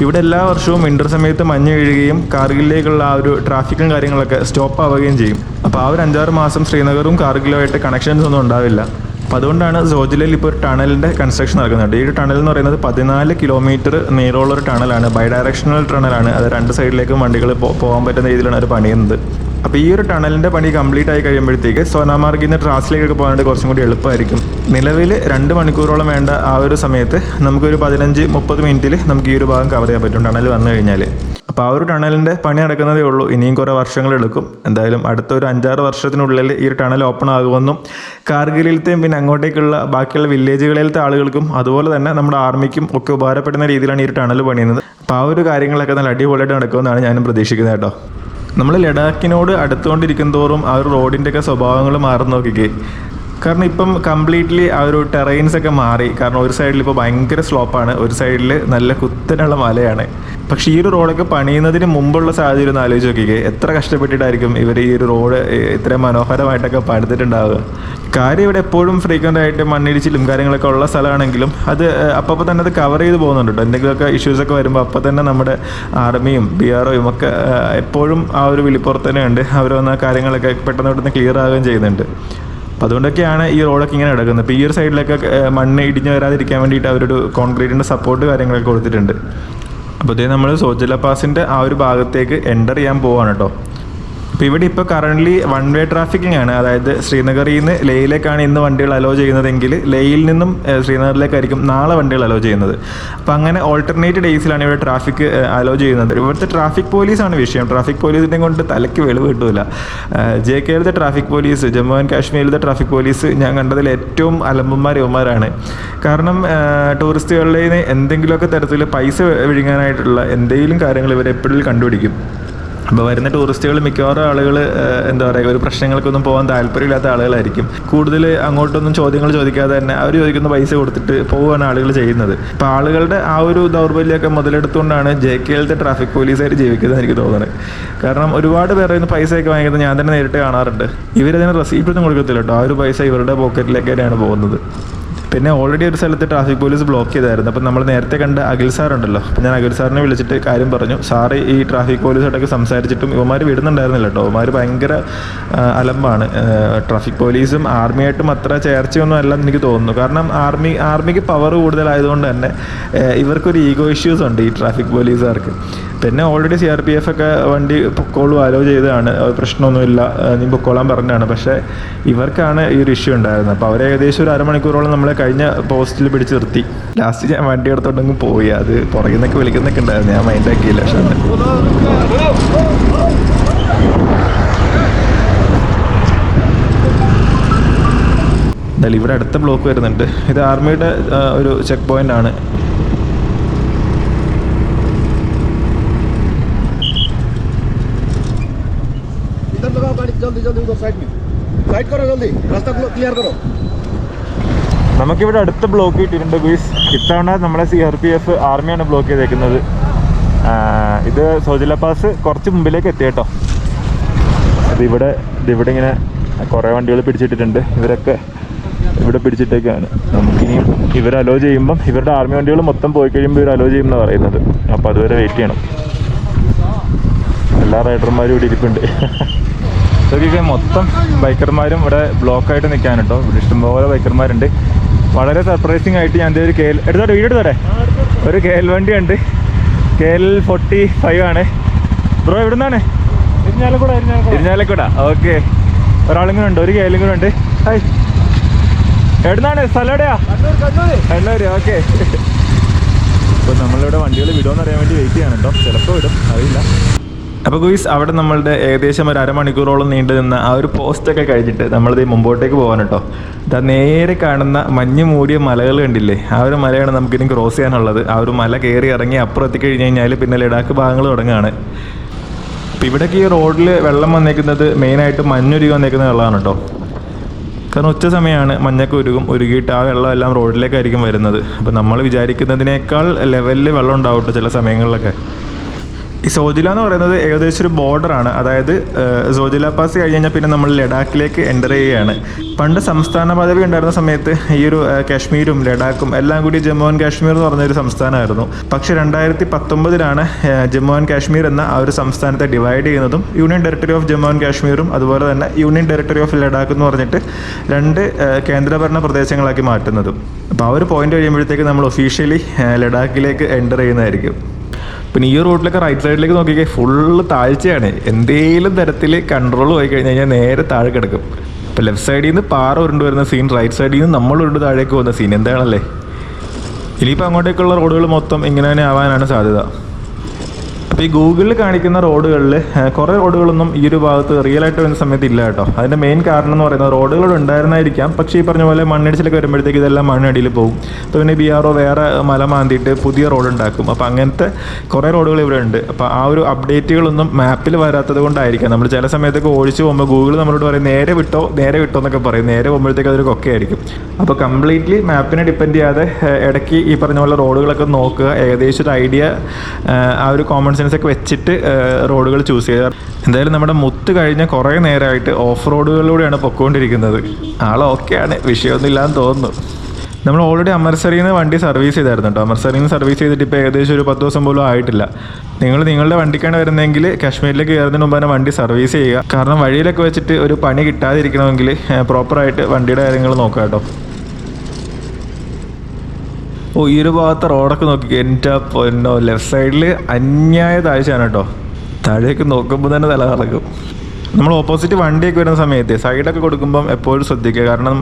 ഇവിടെ എല്ലാ വർഷവും വിൻ്റർ സമയത്ത് മഞ്ഞ് വീഴുകയും കാർഗിലിലേക്കുള്ള ആ ഒരു ട്രാഫിക്കും കാര്യങ്ങളൊക്കെ സ്റ്റോപ്പ് ആവുകയും ചെയ്യും. അപ്പോൾ ആ ഒരു 5-6 മാസം ശ്രീനഗറും കാർഗിലുമായിട്ട് കണക്ഷൻസ് ഒന്നും ഉണ്ടാവില്ല. അപ്പോൾ അതുകൊണ്ടാണ് സോജിലയിൽ ഇപ്പോൾ ഒരു ടണലിൻ്റെ കൺസ്ട്രക്ഷൻ നടക്കുന്നുണ്ട്. ഈ ഒരു ടണൽ എന്ന് പറയുന്നത് 14 കിലോമീറ്റർ നീളമുള്ളൊരു ടണലാണ്, ബൈ ഡയറക്ഷണൽ ടണലാണ്. അത് 2 സൈഡിലേക്കും വണ്ടികൾ പോകാൻ പറ്റുന്ന രീതിയിലാണ് അത് പണിയുന്നത്. അപ്പോൾ ഈ ഒരു ടണലിൻ്റെ പണി കംപ്ലീറ്റ് ആയി കഴിയുമ്പോഴത്തേക്ക് സോനാമാർഗിൽ നിന്ന് ട്രാസിലേക്കൊക്കെ പോകാനായിട്ട് കുറച്ചും കൂടി എളുപ്പമായിരിക്കും. നിലവിൽ 2 മണിക്കൂറോളം വേണ്ട ആ ഒരു സമയത്ത് നമുക്കൊരു 15-30 മിനിറ്റിൽ നമുക്ക് ഈ ഒരു ഭാഗം കവർ ചെയ്യാൻ പറ്റും ടണൽ വന്നു കഴിഞ്ഞാൽ. അപ്പോൾ ആ ഒരു ടണലിൻ്റെ പണി നടക്കുന്നതേ ഉള്ളൂ. ഇനിയും കുറേ വർഷങ്ങളെടുക്കും. എന്തായാലും അടുത്ത ഒരു 5-6 വർഷത്തിനുള്ളിൽ ഈ ഒരു ടണൽ ഓപ്പൺ ആകുമെന്നും കാർഗിലിലത്തെയും പിന്നെ അങ്ങോട്ടേക്കുള്ള ബാക്കിയുള്ള വില്ലേജുകളിലത്തെ ആളുകൾക്കും അതുപോലെ തന്നെ നമ്മുടെ ആർമിക്കും ഒക്കെ ഉപകാരപ്പെടുന്ന രീതിയിലാണ് ഈ ഒരു ടണൽ പണിയുന്നത്. അപ്പോൾ ആ ഒരു കാര്യങ്ങളൊക്കെ നല്ല അടിപൊളിയായിട്ട് നടക്കുമെന്നാണ് ഞാനും പ്രതീക്ഷിക്കുന്നത് കേട്ടോ. നമ്മൾ ലഡാക്കിനോട് അടുത്തുകൊണ്ടിരിക്കും തോറും ആ ഒരു റോഡിൻ്റെയൊക്കെ സ്വഭാവങ്ങൾ മാറുന്ന നോക്കിക്കേ. കാരണം ഇപ്പം കംപ്ലീറ്റ്ലി ആ ഒരു ടെറൈൻസ് ഒക്കെ മാറി. കാരണം ഒരു സൈഡിൽ ഇപ്പോൾ ഭയങ്കര സ്ലോപ്പാണ്, ഒരു സൈഡിൽ നല്ല കുത്തനുള്ള മലയാണ്. പക്ഷേ ഈ ഒരു റോഡൊക്കെ പണിയുന്നതിന് മുമ്പുള്ള സാഹചര്യം ഒന്ന് ആലോചിച്ച് നോക്കിക്കേ. എത്ര കഷ്ടപ്പെട്ടിട്ടായിരിക്കും ഇവർ ഈ ഒരു റോഡ് ഇത്രയും മനോഹരമായിട്ടൊക്കെ പണിതിട്ടുണ്ടാവുക. കാര്യം ഇവിടെ എപ്പോഴും ഫ്രീക്വൻ്റ് ആയിട്ട് മണ്ണിടിച്ചിലും കാര്യങ്ങളൊക്കെ ഉള്ള സ്ഥലമാണെങ്കിലും അത് അപ്പോൾ തന്നെ അത് കവർ ചെയ്ത് പോകുന്നുണ്ട് കേട്ടോ. എന്തെങ്കിലുമൊക്കെ ഇഷ്യൂസൊക്കെ വരുമ്പോൾ അപ്പോൾ തന്നെ നമ്മുടെ ആർമിയും BROയും ഒക്കെ എപ്പോഴും ആ ഒരു വിളിപ്പുറത്ത് തന്നെയുണ്ട്. അവർ വന്ന കാര്യങ്ങളൊക്കെ പെട്ടെന്ന് ക്ലിയർ ആവുകയും ചെയ്യുന്നുണ്ട്. അപ്പോൾ അതുകൊണ്ടൊക്കെയാണ് ഈ റോഡൊക്കെ ഇങ്ങനെ കിടക്കുന്നത്. ഇപ്പോൾ ഈ ഒരു സൈഡിലൊക്കെ മണ്ണ് ഇടിഞ്ഞ് വരാതിരിക്കാൻ വേണ്ടിയിട്ട് അവരൊരു കോൺക്രീറ്റിൻ്റെ സപ്പോർട്ട് കാര്യങ്ങളൊക്കെ കൊടുത്തിട്ടുണ്ട്. അപ്പോൾ ഇതേ നമ്മൾ സോജില പാസിൻ്റെ ആ ഒരു ഭാഗത്തേക്ക് എൻ്റർ ചെയ്യാൻ പോവാണ് കേട്ടോ. അപ്പോൾ ഇവിടെ ഇപ്പോൾ കറൻ്റ്ലി 1 വേ ട്രാഫിക്കിംഗ് ആണ്. അതായത് ശ്രീനഗറിൽ നിന്ന് ലേയിലേക്കാണ് ഇന്ന് വണ്ടികൾ അലോ ചെയ്യുന്നതെങ്കിൽ ലേയിൽ നിന്നും ശ്രീനഗറിലേക്കായിരിക്കും നാളെ വണ്ടികൾ അലോ ചെയ്യുന്നത്. അപ്പോൾ അങ്ങനെ ഓൾട്ടർനേറ്റ് ഡേയ്സിലാണ് ഇവിടെ ട്രാഫിക് അലോ ചെയ്യുന്നത്. ഇവിടുത്തെ ട്രാഫിക് പോലീസാണ് വിഷയം. ട്രാഫിക് പോലീസിനെ കൊണ്ട് തലയ്ക്ക് വെളിവ് കിട്ടില്ല. JKയിലത്തെ ട്രാഫിക് പോലീസ്, ജമ്മു ആൻഡ് കാശ്മീരിലത്തെ ട്രാഫിക് പോലീസ് ഞാൻ കണ്ടതിൽ ഏറ്റവും ഇവന്മാരാണ്. കാരണം ടൂറിസ്റ്റുകളുടെ എന്തെങ്കിലുമൊക്കെ തരത്തിൽ പൈസ വിഴുങ്ങാനായിട്ടുള്ള എന്തെങ്കിലും കാര്യങ്ങൾ ഇവർ എപ്പോഴും കണ്ടുപിടിക്കും. അപ്പോൾ വരുന്ന ടൂറിസ്റ്റുകൾ മിക്കവാറും ആളുകൾ എന്താ പറയുക, ഒരു പ്രശ്നങ്ങൾക്കൊന്നും പോകാൻ താല്പര്യമില്ലാത്ത ആളുകളായിരിക്കും. കൂടുതൽ അങ്ങോട്ടൊന്നും ചോദ്യങ്ങൾ ചോദിക്കാതെ തന്നെ അവർ ചോദിക്കുന്ന പൈസ കൊടുത്തിട്ട് പോവുകയാണ് ആളുകൾ ചെയ്യുന്നത്. അപ്പോൾ ആളുകളുടെ ആ ഒരു ദൗർബല്യമൊക്കെ മുതലെടുത്തുകൊണ്ടാണ് JKയിലത്തെ ട്രാഫിക് പോലീസുകാർ ജീവിക്കുന്നത് എനിക്ക് തോന്നുന്നത്. കാരണം ഒരുപാട് പേരുടെ നിന്ന് പൈസയൊക്കെ വാങ്ങിക്കുന്നത് ഞാൻ തന്നെ നേരിട്ട് കാണാറുണ്ട്. ഇവരതിന് റെസീപ്റ്റൊന്നും കൊടുക്കത്തില്ല കേട്ടോ. ആ ഒരു പൈസ ഇവരുടെ പോക്കറ്റിലേക്ക് തന്നെയാണ് പോകുന്നത്. പിന്നെ ഓൾറെഡി ഒരു സ്ഥലത്ത് ട്രാഫിക് പോലീസ് ബ്ലോക്ക് ചെയ്തായിരുന്നു. അപ്പം നമ്മൾ നേരത്തെ കണ്ട അഖിൽ സാർ ഉണ്ടല്ലോ, അപ്പോൾ ഞാൻ അഖിൽ സാറിനെ വിളിച്ചിട്ട് കാര്യം പറഞ്ഞു. സാറ് ഈ ട്രാഫിക് പോലീസായിട്ടൊക്കെ സംസാരിച്ചിട്ടും ഇവന്മാർ വിടുന്നുണ്ടായിരുന്നില്ല കേട്ടോ. ഇവന്മാർ ഭയങ്കര അലമ്പാണ്. ട്രാഫിക് പോലീസും ആർമിയായിട്ടും അത്ര ചേർച്ചയൊന്നും അല്ലെന്ന് എനിക്ക് തോന്നുന്നു. കാരണം ആർമിക്ക് പവർ കൂടുതലായതുകൊണ്ട് തന്നെ ഇവർക്കൊരു ഈഗോ ഇഷ്യൂസ് ഉണ്ട് ഈ ട്രാഫിക് പോലീസുകാർക്ക്. പിന്നെ ഓൾറെഡി CRPF ഒക്കെ വണ്ടി പൊക്കോളും അലോ ചെയ്തതാണ്, പ്രശ്നമൊന്നുമില്ല, നീ പൊക്കോളാൻ പറഞ്ഞാണ്. പക്ഷേ ഇവർക്കാണ് ഈ ഒരു ഇഷ്യൂ ഉണ്ടായിരുന്നത്. അപ്പോൾ അവർ ഏകദേശം ഒരു അരമണിക്കൂറോളം നമ്മളെ കഴിഞ്ഞ പോസ്റ്റിൽ പിടിച്ച് നിർത്തി. ലാസ്റ്റ് ഞാൻ വണ്ടി എടുത്തോണ്ടെങ്കിൽ പോയി. അത് പുറകിൽ നിന്നൊക്കെ വിളിക്കുന്നൊക്കെ ഉണ്ടായിരുന്നു, ഞാൻ മൈൻഡാക്കിയില്ല. പക്ഷേ എന്തായാലും ഇവിടെ അടുത്ത ബ്ലോക്ക് വരുന്നുണ്ട്. ഇത് ആർമിയുടെ ഒരു ചെക്ക് പോയിൻ്റ് ആണ്. നമുക്കിവിടെ അടുത്ത ബ്ലോക്ക് കിട്ടിയിട്ടുണ്ട് ഗുയിസ്. ഇത്തവണ നമ്മളെ CRPF ആർമിയാണ് ബ്ലോക്ക് ചെയ്തേക്കുന്നത്. ഇത് സോജില പാസ് കുറച്ച് മുമ്പിലേക്ക് എത്തി കേട്ടോ. ഇതിവിടെ ഇങ്ങനെ കുറേ വണ്ടികൾ പിടിച്ചിട്ടിട്ടുണ്ട്. ഇവരൊക്കെ ഇവിടെ പിടിച്ചിട്ടേക്കാണ്. നമുക്കിനിയും ഇവർ അലോ ചെയ്യുമ്പം ഇവരുടെ ആർമി വണ്ടികൾ മൊത്തം പോയി കഴിയുമ്പോൾ ഇവർ അലോ ചെയ്യുമെന്നാണ് പറയുന്നത്. അപ്പോൾ അതുവരെ വെയിറ്റ് ചെയ്യണം. എല്ലാ റൈഡർമാരും ഇവിടെ ഇരിപ്പുണ്ട്. ഇതൊക്കെ മൊത്തം ബൈക്കർമാരും ഇവിടെ ബ്ലോക്കായിട്ട് നിൽക്കാൻ കേട്ടോ. ഇവിടെ ഇഷ്ടംപോലെ ബൈക്കർമാരുണ്ട്. വളരെ സർപ്രൈസിങ് ആയിട്ട് ഞാൻ ഒരു എടുത്തോട്ടെ വീട് എടുത്തോട്ടെ. ഒരു KL വണ്ടി ഉണ്ട്, KL 45 ആണ്. ബ്രോ എവിടെ നിന്നാണ്? ഇരിഞ്ഞാലക്കുട. ഓക്കെ, ഒരാളിങ്ങനെ ഉണ്ട്, ഒരു KL കൂടെ ഉണ്ട്. ഹായ്, എവിടുന്നാണ്? സ്ഥലം എവിടെയാ? കണ്ണൂർ. ഓക്കെ. അപ്പോൾ നമ്മളിവിടെ വണ്ടികൾ വിടുമെന്ന് അറിയാൻ വേണ്ടി വെയിറ്റ് ചെയ്യണം കേട്ടോ. ചിലപ്പോൾ വിടും, അറിയില്ല. അപ്പോൾ ഗുയിസ്, അവിടെ നമ്മളുടെ ഏകദേശം ഒരു അരമണിക്കൂറോളം നീണ്ടു നിന്ന ആ ഒരു പോസ്റ്റൊക്കെ കഴിഞ്ഞിട്ട് നമ്മളിത് മുമ്പോട്ടേക്ക് പോകാൻ കേട്ടോ. ഇതാ നേരെ കാണുന്ന മഞ്ഞ് മൂടിയ മലകൾ കണ്ടില്ലേ, ആ ഒരു മലയാണ് നമുക്കിനി ക്രോസ് ചെയ്യാനുള്ളത്. ആ ഒരു മല കയറി ഇറങ്ങി അപ്പുറം എത്തിക്കഴിഞ്ഞ് കഴിഞ്ഞാൽ പിന്നെ ലഡാക്ക് ഭാഗങ്ങൾ തുടങ്ങുകയാണ്. അപ്പോൾ ഇവിടേക്ക് ഈ റോഡിൽ വെള്ളം വന്നേക്കുന്നത് മെയിനായിട്ട് മഞ്ഞുരുകി വന്നേക്കുന്ന വെള്ളമാണ് കേട്ടോ. കാരണം ഉച്ച സമയമാണ്, മഞ്ഞൊക്കെ ഉരുകിയിട്ട് ആ വെള്ളം എല്ലാം റോഡിലേക്കായിരിക്കും വരുന്നത്. അപ്പോൾ നമ്മൾ വിചാരിക്കുന്നതിനേക്കാൾ ലെവലിൽ വെള്ളം ഉണ്ടാവും കേട്ടോ ചില സമയങ്ങളിലൊക്കെ. ഈ സോജില എന്ന് പറയുന്നത് ഏകദേശം ഒരു ബോർഡറാണ്. അതായത് സോജില പാസ് കഴിഞ്ഞ് കഴിഞ്ഞാൽ പിന്നെ നമ്മൾ ലഡാക്കിലേക്ക് എൻ്റർ ചെയ്യുകയാണ്. പണ്ട് സംസ്ഥാന പദവി ഉണ്ടായിരുന്ന സമയത്ത് ഈ ഒരു കാശ്മീരും ലഡാക്കും എല്ലാം കൂടി ജമ്മു ആൻഡ് കാശ്മീർ എന്ന് പറഞ്ഞൊരു സംസ്ഥാനമായിരുന്നു. പക്ഷേ 2019 ജമ്മു ആൻഡ് കാശ്മീർ എന്ന ആ ഒരു സംസ്ഥാനത്തെ ഡിവൈഡ് ചെയ്യുന്നതും union territory of Jammu and കാശ്മീരും അതുപോലെ തന്നെ യൂണിയൻ ടെറിട്ടറി ഓഫ് ലഡാക്ക് എന്ന് പറഞ്ഞിട്ട് 2 കേന്ദ്രഭരണ പ്രദേശങ്ങളാക്കി മാറ്റുന്നതും. അപ്പോൾ ആ ഒരു പോയിന്റ് കഴിയുമ്പോഴത്തേക്ക് നമ്മൾ ഒഫീഷ്യലി ലഡാക്കിലേക്ക് എൻ്റർ ചെയ്യുന്നതായിരിക്കും. പിന്നെ ഈ റോഡിലൊക്കെ റൈറ്റ് സൈഡിലേക്ക് നോക്കിയാൽ ഫുള്ള് താഴ്ചയാണ്. എന്തെങ്കിലും തരത്തിൽ കൺട്രോൾ പോയി കഴിഞ്ഞ് കഴിഞ്ഞാൽ നേരെ താഴെ കിടക്കും. ഇപ്പോൾ ലെഫ്റ്റ് സൈഡിൽ നിന്ന് പാറ ഉരുണ്ട് വരുന്ന സീൻ, റൈറ്റ് സൈഡിൽ നിന്ന് നമ്മൾ ഉരുണ്ട് താഴേക്ക് പോകുന്ന സീൻ. എന്താണല്ലേ, ഇനിയിപ്പോൾ അങ്ങോട്ടേക്കുള്ള റോഡുകൾ മൊത്തം ഇങ്ങനെ തന്നെ ആവാനാണ് സാധ്യത. അപ്പോൾ ഈ ഗൂഗിളിൽ കാണിക്കുന്ന റോഡുകളിൽ കുറേ റോഡുകളൊന്നും ഈ ഒരു ഭാഗത്ത് റിയലായിട്ട് വരുന്ന സമയത്ത് ഇല്ല കേട്ടോ. അതിൻ്റെ മെയിൻ കാരണം എന്ന് പറയുന്നത് റോഡുകൾ ഉണ്ടായിരുന്നായിരിക്കാം, പക്ഷേ ഈ പറഞ്ഞ പോലെ മണ്ണിടിച്ചിലൊക്കെ വരുമ്പോഴത്തേക്ക് ഇതെല്ലാം മണ്ണടിയിൽ പോകും. അപ്പോൾ പിന്നെ BRO വേറെ മല മാന്തിയിട്ട് പുതിയ റോഡ് ഉണ്ടാക്കും. അപ്പോൾ അങ്ങനത്തെ കുറേ റോഡുകൾ ഇവിടെ ഉണ്ട്. അപ്പോൾ ആ ഒരു അപ്ഡേറ്റുകളൊന്നും മാപ്പിൽ വരാത്തത് കൊണ്ടായിരിക്കാം നമ്മൾ ചില സമയത്തൊക്കെ ഓടിച്ച് പോകുമ്പോൾ ഗൂഗിൾ നമ്മളോട് പറയും നേരെ വിട്ടോ എന്നൊക്കെ പറയും. നേരെ പോകുമ്പോഴത്തേക്ക് അതൊരു കൊക്കയായിരിക്കും. അപ്പോൾ കംപ്ലീറ്റ്ലി മാപ്പിനെ ഡിപ്പെൻഡ് ചെയ്യാതെ ഇടയ്ക്ക് ഈ പറഞ്ഞ പോലെ റോഡുകളൊക്കെ നോക്കുക, ഏകദേശം ഒരു ഐഡിയ ആ ഒരു കോമൺ സെൻസ് ഒക്കെ വെച്ചിട്ട് റോഡുകൾ ചൂസ് ചെയ്യുക. എന്തായാലും നമ്മുടെ മുത്ത് കഴിഞ്ഞ കുറേ നേരമായിട്ട് ഓഫ് റോഡുകളിലൂടെയാണ് പൊയ്ക്കൊണ്ടിരിക്കുന്നത്. ആളൊക്കെയാണ്, വിഷയമൊന്നും ഇല്ലാന്ന് തോന്നുന്നു. നമ്മൾ ഓൾറെഡി അമൃത്സറിൽ നിന്ന് വണ്ടി സർവീസ് ചെയ്തായിരുന്നു കേട്ടോ. അമൃത്സറിൽ നിന്ന് സർവീസ് ചെയ്തിട്ട് ഇപ്പോൾ ഏകദേശം ഒരു 10 ദിവസം പോലും ആയിട്ടില്ല. നിങ്ങളുടെ വണ്ടിക്കാണ് വരുന്നതെങ്കിൽ കാശ്മീരിലേക്ക് കയറുന്നതിന് മുമ്പ് തന്നെ വണ്ടി സർവീസ് ചെയ്യുക. കാരണം വഴിയിലൊക്കെ വെച്ചിട്ട് ഒരു പണി കിട്ടാതിരിക്കണമെങ്കിൽ പ്രോപ്പറായിട്ട് വണ്ടിയുടെ കാര്യങ്ങൾ നോക്കുക കേട്ടോ. ഈ ഒരു ഭാഗത്തെ റോഡൊക്കെ നോക്കി, എൻ്റെ പൊന്നോ, ലെഫ്റ്റ് സൈഡിൽ അന്യായ താഴ്ചയാണ് കേട്ടോ. താഴേക്ക് നോക്കുമ്പോൾ തന്നെ തല കറക്കും. നമ്മൾ ഓപ്പോസിറ്റ് വണ്ടിയൊക്കെ വരുന്ന സമയത്ത് സൈഡൊക്കെ കൊടുക്കുമ്പം എപ്പോഴും ശ്രദ്ധിക്കുക. കാരണം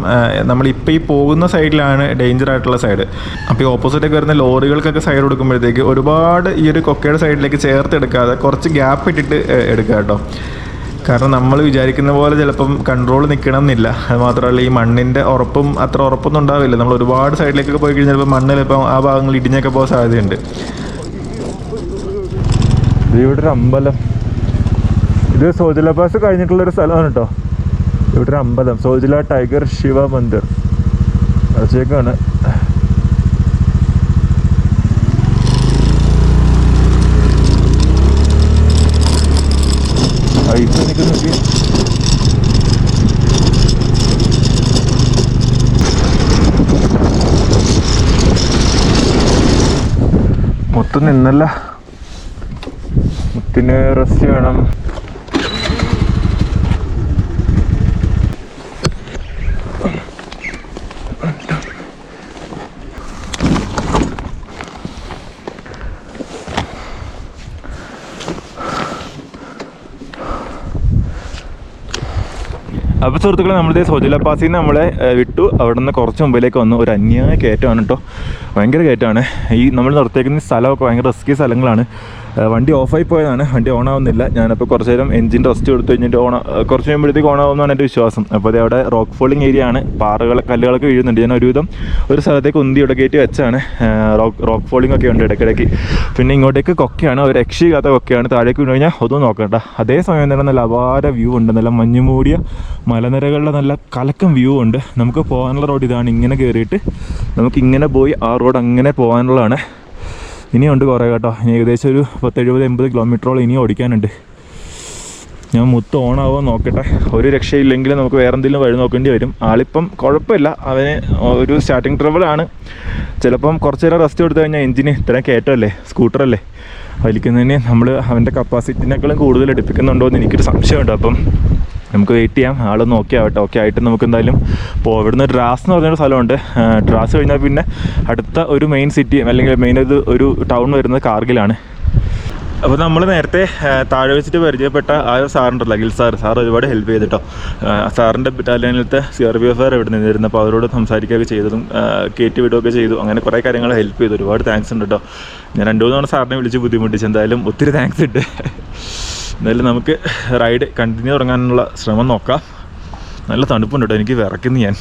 നമ്മളിപ്പോൾ ഈ പോകുന്ന സൈഡിലാണ് ഡേഞ്ചർ ആയിട്ടുള്ള സൈഡ്. അപ്പോൾ ഈ ഓപ്പോസിറ്റൊക്കെ വരുന്ന ലോറികൾക്കൊക്കെ സൈഡ് കൊടുക്കുമ്പോഴത്തേക്ക് ഒരുപാട് ഈ ഒരു കൊക്കയുടെ സൈഡിലേക്ക് ചേർത്ത് എടുക്കാതെ കുറച്ച് ഗ്യാപ്പ് ഇട്ടിട്ട് എടുക്കുക കേട്ടോ. കാരണം നമ്മൾ വിചാരിക്കുന്ന പോലെ ചിലപ്പം കൺട്രോൾ നിൽക്കണം എന്നില്ല. അത് മാത്രമല്ല ഈ മണ്ണിൻ്റെ ഉറപ്പും അത്ര ഉറപ്പൊന്നും ഉണ്ടാവില്ല. നമ്മൾ ഒരുപാട് സൈഡിലേക്കൊക്കെ പോയി കഴിഞ്ഞാൽ ചിലപ്പോൾ മണ്ണിൽ ഇപ്പം ആ ഭാഗങ്ങൾ ഇടിഞ്ഞൊക്കെ പോകാൻ സാധ്യതയുണ്ട്. ഇവിടെ ഒരു അമ്പലം, ഇത് സോജില പാസ് കഴിഞ്ഞിട്ടുള്ളൊരു സ്ഥലമാണ് കേട്ടോ. ഇവിടെ ഒരു അമ്പലം, സോജില ടൈഗർ ശിവ മന്ദിർ അടച്ചേക്കാണ്. ഇപ്പം നിൽക്കുന്നു. മൊത്തം നിന്നല്ല, മുത്തിന് റെസ്റ്റ് വേണം. അപ്പോൾ സുഹൃത്തുക്കളെ, നമ്മളിത് സോജില പാസിൽ നിന്ന് നമ്മളെ വിട്ടു. അവിടെ നിന്ന് കുറച്ച് മുമ്പിലേക്ക് വന്നു. ഒരു അന്യായ കയറ്റമാണ് കേട്ടോ, ഭയങ്കര കയറ്റമാണ്. ഈ നമ്മൾ നിർത്തിയേക്കുന്ന സ്ഥലമൊക്കെ ഭയങ്കര റിസ്കി സ്ഥലങ്ങളാണ്. വണ്ടി ഓഫായി പോയതാണ്, വണ്ടി ഓണാവുന്നില്ല. ഞാനപ്പോൾ കുറച്ച് നേരം എൻജിൻ റെസ്റ്റ് കൊടുത്തു കഴിഞ്ഞിട്ട് കുറച്ച് കഴിയുമ്പോഴത്തേക്ക് ഓണാവുമെന്നാണ് എൻ്റെ വിശ്വാസം. അപ്പോൾ അത് അവിടെ റോക്ക് ഫോളിങ് ഏരിയ ആണ്, കല്ലുകളൊക്കെ വീഴുന്നുണ്ട്. ഞാൻ ഒരു സ്ഥലത്തേക്ക് ഉന്തി ഇവിടെ കയറ്റി വെച്ചാണ്. റോക്ക് ഫോളിംഗ് ഒക്കെ ഉണ്ട് ഇടയ്ക്കിടയ്ക്ക്. പിന്നെ ഇങ്ങോട്ടേക്ക് കൊക്കയാണ്, ഒരു രക്ഷയില്ലാത്ത കൊക്കയാണ്. താഴേക്ക് വീണ് കഴിഞ്ഞാൽ ഒന്നും നോക്കണ്ട. അതേസമയം തന്നെ നല്ല അപാര വ്യൂ ഉണ്ട്, നല്ല മഞ്ഞുമൂടിയ മലനിരകളുടെ നല്ല കലക്കം വ്യൂ ഉണ്ട്. നമുക്ക് പോകാനുള്ള റോഡ് ഇതാണ്. ഇങ്ങനെ കയറിയിട്ട് നമുക്കിങ്ങനെ പോയി ആ റോഡ് അങ്ങനെ പോകാനുള്ളതാണ്. ഇനിയുണ്ട് കുറേ കേട്ടോ. ഇനി ഏകദേശം ഒരു 70-80 കിലോമീറ്ററോളം ഇനി ഓടിക്കാനുണ്ട്. ഞാൻ മുത്ത് ഓണാവോ നോക്കട്ടെ. ഒരു രക്ഷയില്ലെങ്കിൽ നമുക്ക് വേറെ എന്തെങ്കിലും വഴി നോക്കേണ്ടി വരും. ആളിപ്പം കുഴപ്പമില്ല, അവന് ഒരു സ്റ്റാർട്ടിങ് ട്രബിളാണ്. ചിലപ്പം കുറച്ച് നേരം റെസ്റ്റ് കൊടുത്തു കഴിഞ്ഞാൽ എഞ്ചിന് ഇത്രയും കയറ്റമല്ലേ, സ്കൂട്ടറല്ലേ, വലിക്കുന്നതിന് നമ്മൾ അവൻ്റെ കപ്പാസിറ്റിനേക്കാളും കൂടുതൽ എടുപ്പിക്കുന്നുണ്ടോ എന്ന് എനിക്കൊരു സംശയമുണ്ട്. അപ്പം നമുക്ക് വെയിറ്റ് ചെയ്യാം. ആളൊന്ന് ഓക്കെ ആവട്ടെ. ഓക്കെ ആയിട്ട് നമുക്ക് എന്തായാലും ഇവിടുന്ന് ഡ്രാസ് എന്ന് പറഞ്ഞൊരു സ്ഥലമുണ്ട്. ഡ്രാസ് കഴിഞ്ഞാൽ പിന്നെ അടുത്ത ഒരു മെയിൻ സിറ്റി അല്ലെങ്കിൽ മെയിൻ ഒരു ടൗൺ വരുന്നത് കാർഗിലാണ്. അപ്പോൾ നമ്മൾ നേരത്തെ താഴെ വെച്ചിട്ട് പരിചയപ്പെട്ട ആ ഒരു സാറുണ്ടല്ലോ, അഖിൽ സാർ ഒരുപാട് ഹെൽപ്പ് ചെയ്തിട്ടോ. സാറിൻ്റെ ബറ്റാലിയനിലത്തെ CRPF ഇവിടെ നിന്നിരുന്നു. അപ്പോൾ അവരോട് സംസാരിക്കുകയൊക്കെ ചെയ്തതും കയറ്റി വിടുകയൊക്കെ ചെയ്തു. അങ്ങനെ കുറേ കാര്യങ്ങൾ ഹെൽപ്പ് ചെയ്തു. ഒരുപാട് താങ്ക്സ് ഉണ്ട് കേട്ടോ. ഞാൻ 2-3 തവണ സാറിനെ വിളിച്ച് ബുദ്ധിമുട്ടിച്ചു. എന്തായാലും ഒത്തിരി താങ്ക്സ് ഉണ്ട്. എന്തായാലും നമുക്ക് റൈഡ് കണ്ടിന്യൂ തുടങ്ങാനുള്ള ശ്രമം നോക്കാം. നല്ല തണുപ്പുണ്ട് കേട്ടോ, എനിക്ക് വിറയ്ക്കുന്നു ഞാൻ.